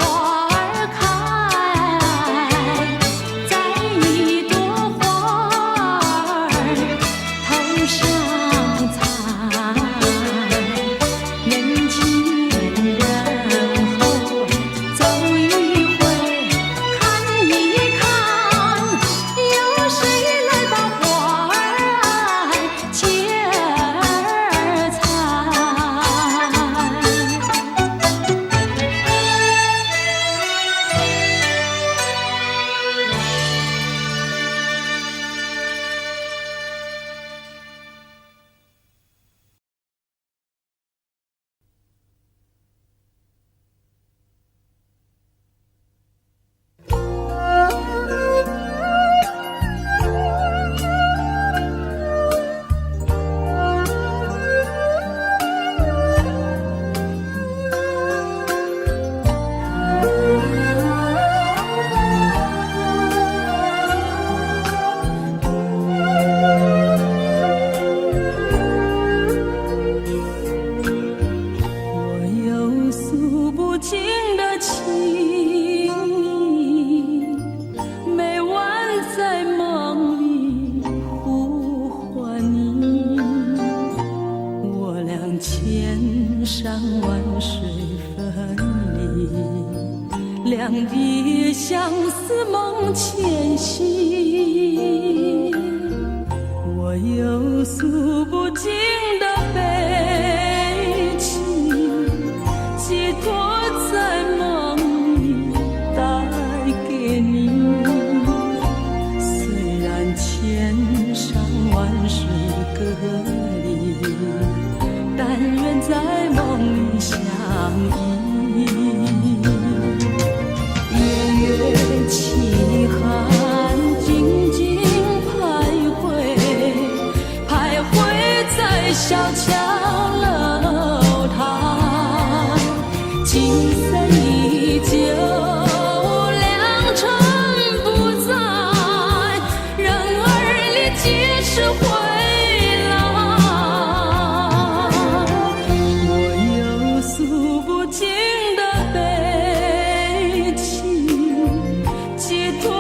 儿开，栽一朵花儿头上采，人前人后走一回看一看，有谁来把花儿接儿采？我有诉不尽的情，每晚在梦里呼唤你。我俩千山万水分离，两地相思梦牵系。我有诉不尽的悲情，寄托在梦里带给你。虽然千山万水隔离，但愿在梦里相依。夜月凄寒，静静徘徊。时回来。我有诉不尽的悲情，寄托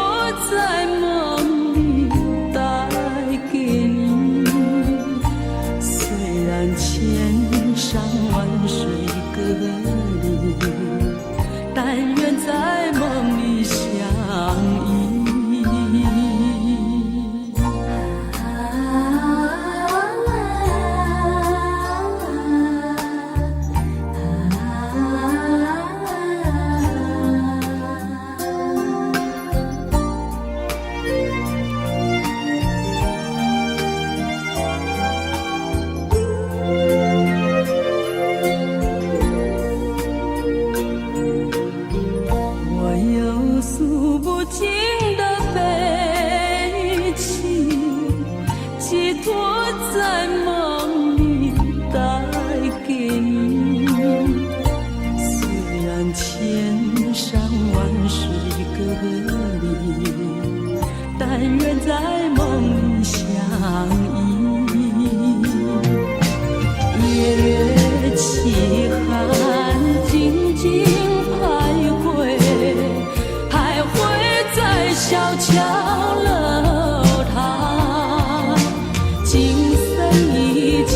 在梦里带给你。虽然千山万水隔离，但愿在梦里相依。诉不尽的悲情，寄托在梦里带给你。虽然千山万水隔离，但愿在梦里相依。夜月凄寒，静静徘徊，小桥楼台，今生依旧，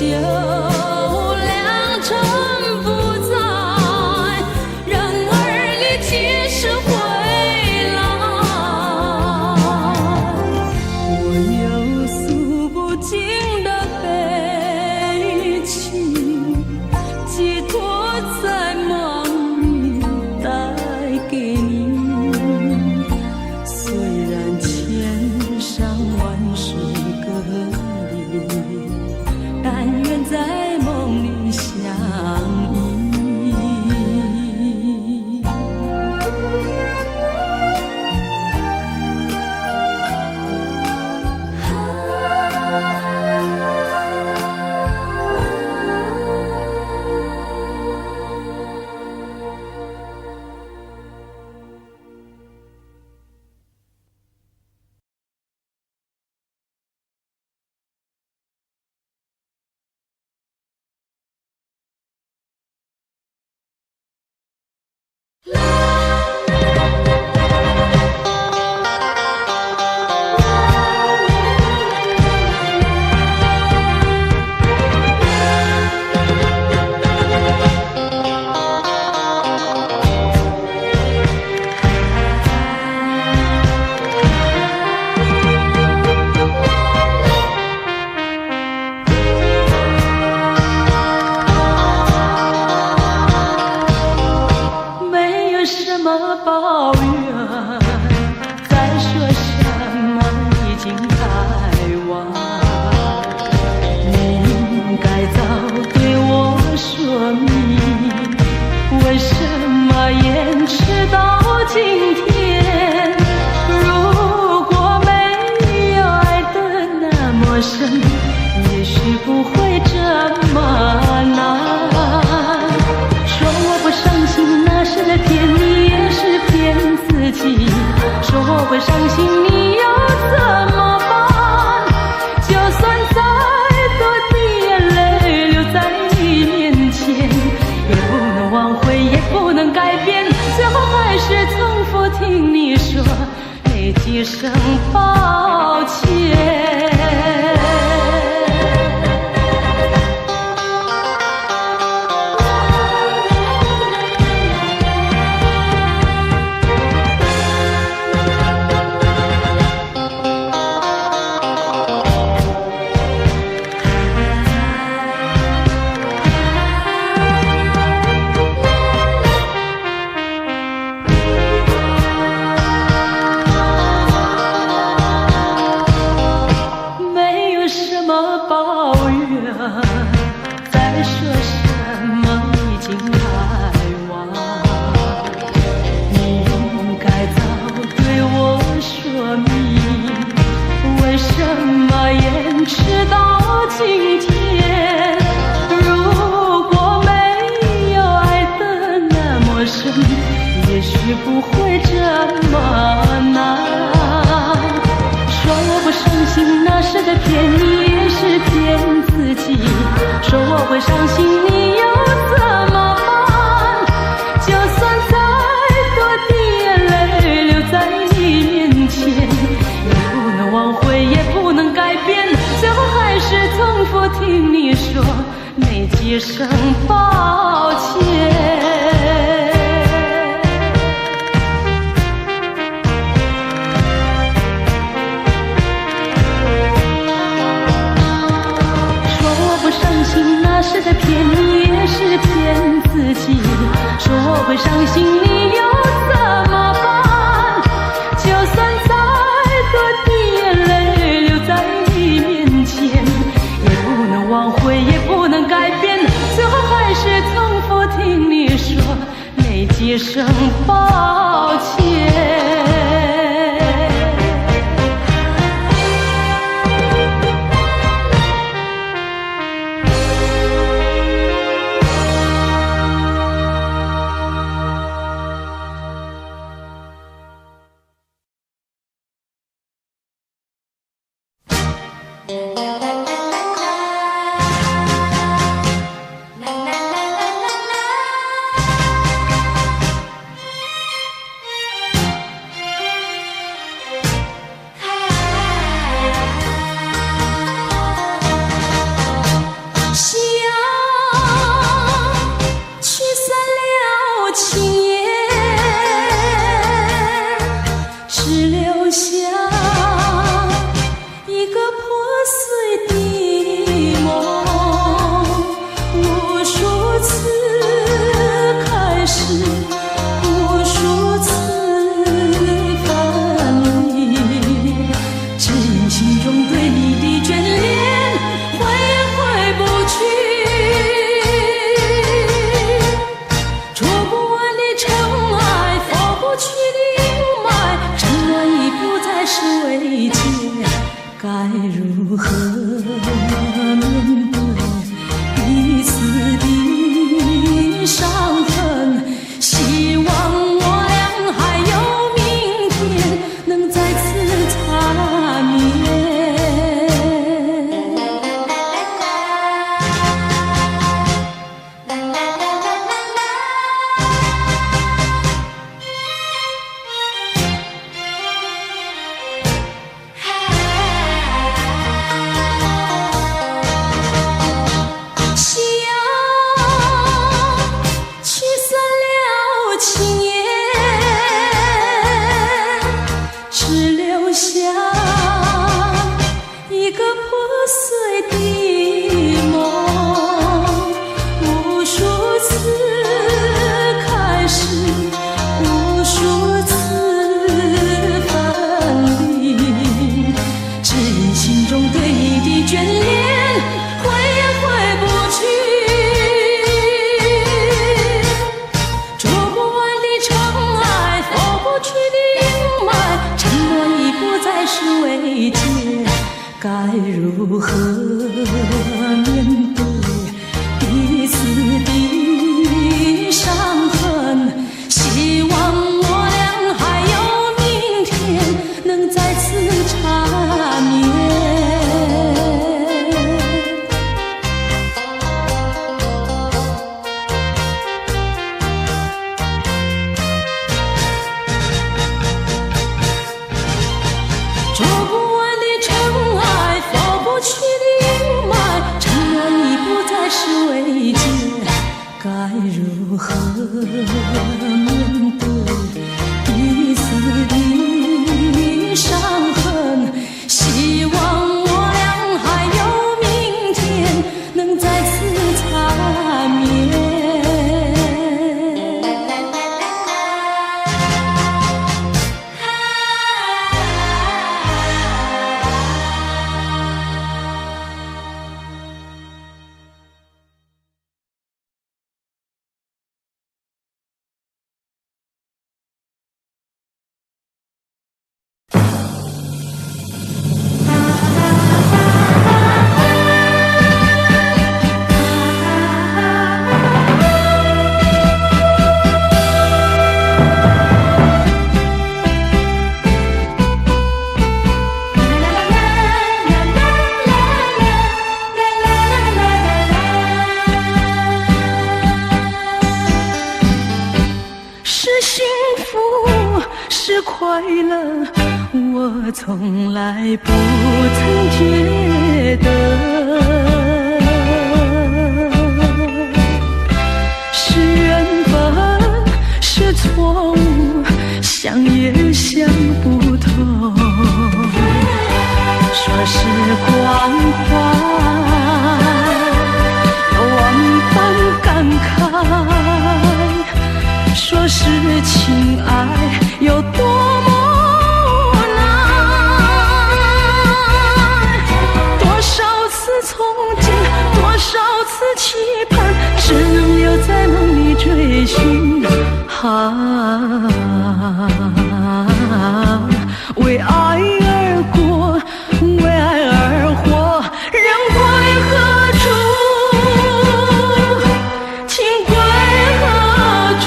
良辰不在，人儿你几时回来？我有诉不尽的悲情，寄托在梦里带给你。虽然千山万水隔离，但愿在梦里相依。抱怨再说什么已经太晚，你应该早对我说明，为什么延迟到今天？如果没有爱得那么深，也许不会这么难。说我不伤心，那是在骗你，也是骗自己。说我会伤心，你又怎么办？就算再多的眼泪流在你面前，也不能挽回，也不能改变，最后还是重复听你说那几声抱歉。再说什么已经太晚，你应该早对我说明，为什么延迟到今天？如果没有爱得那么深，也许不会这么难。说我不伤心，那是在骗你，说我会伤心，你又怎么办？就算再多的眼泪流在你面前，也不能挽回，也不能改变，最后还是重复听你说那几声抱歉。那是在骗你，也是骗自己。说我会伤心，你又怎么办？就算再多的眼泪流在你面前，也不能挽回，也不能改变，最后还是重复听你说那几声抱歉。如何面对彼此的伤痕？希望我俩还有明天，能再次缠绵。做不完的尘埃，拂不去的阴霾，承认已不再是慰藉，该如何面对彼此的伤痕？希望我俩还有明天，能再次缠绵。我从来不曾觉得是缘分是错误，想也想不透。说时光快，有万般感慨，说是情爱有多么憧憬，多少次期盼，只能留在梦里追寻。为爱而过，为爱而活，人归何处？情归何处？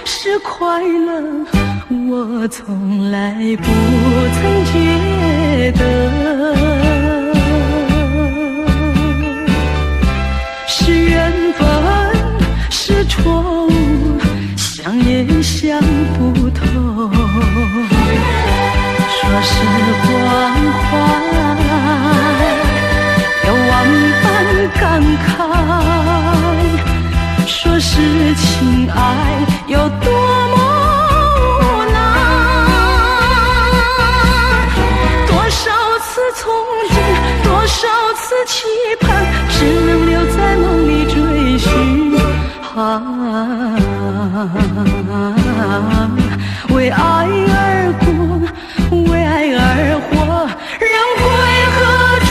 是快乐，我从来不曾觉得是缘分是错误，想也想不透。说时光快，有万般感慨，说是情爱有多么无奈，多少次憧憬，多少次期盼，只能留在梦里追寻。为爱而过，为爱而活，人归何处？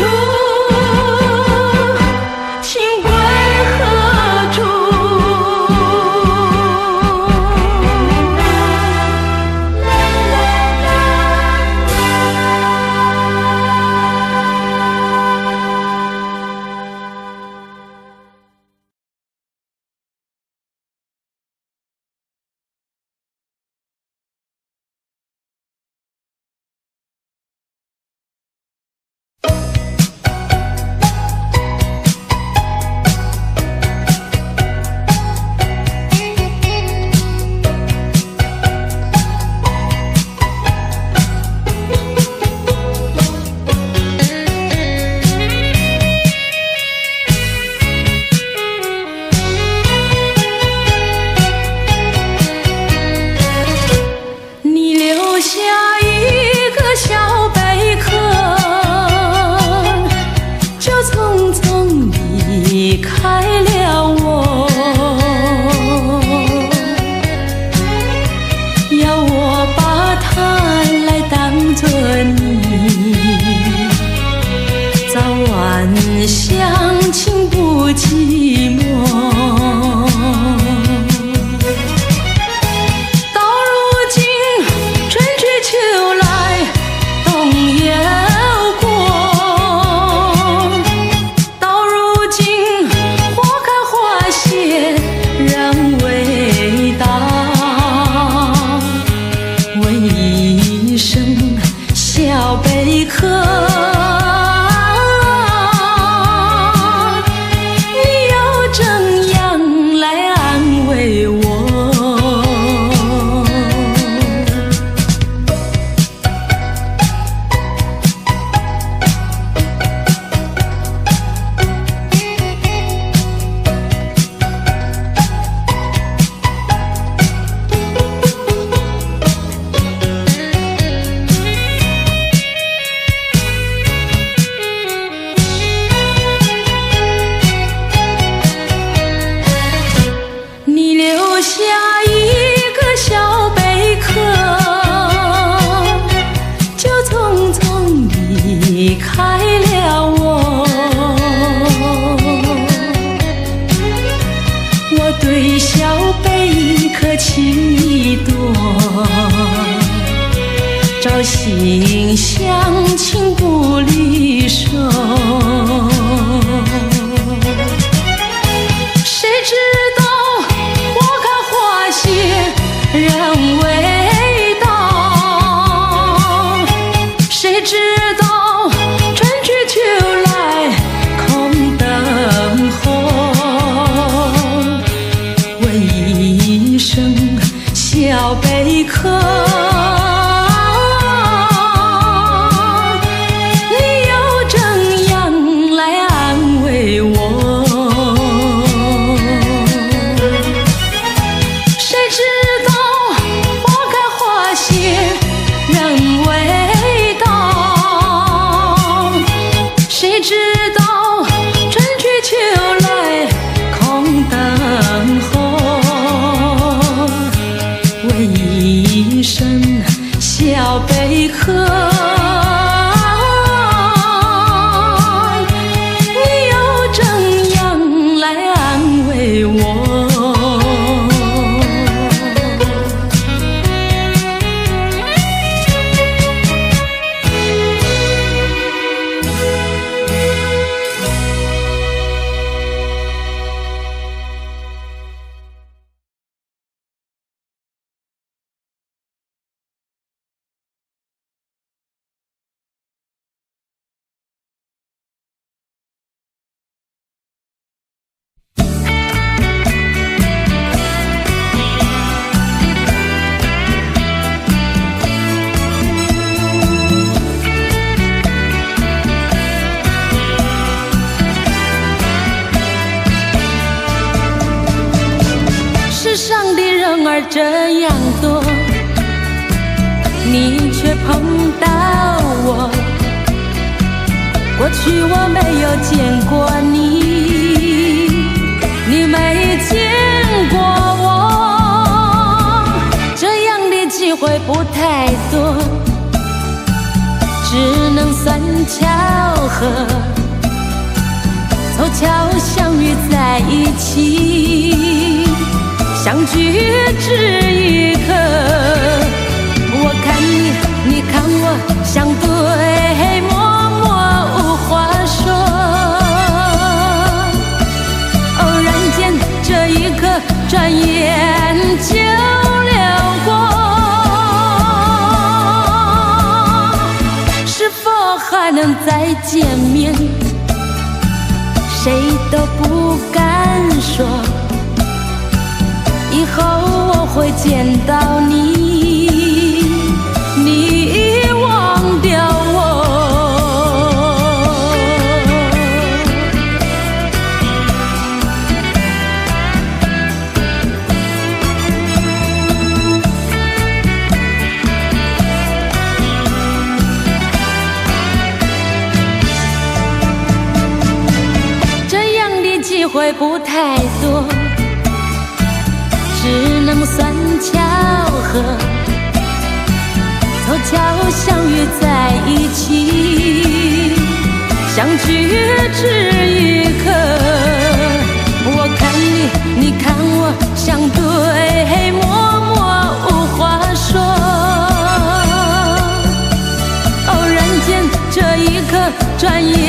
情归何处？相情不寂寞，到如今春去秋来冬又过，到如今花开花谢人未到，问一声小贝壳，离开了我，我对小贝壳情意多，朝夕相亲不离手，谁知道花开花谢让这样多，你却碰到我。过去我没有见过你，你没见过我，这样的机会不太多，只能算巧合，凑巧相遇在一起，相聚只一刻。我看你，你看我，相对默默无话说。偶然间，这一刻转眼就流过。是否还能再见面？谁都不敢说。以后我会见到你，你忘掉我。这样的机会不太多，只能算巧合，凑巧相遇在一起，相聚只一刻。我看你，你看我，相对默默无话说。偶然间，这一刻转眼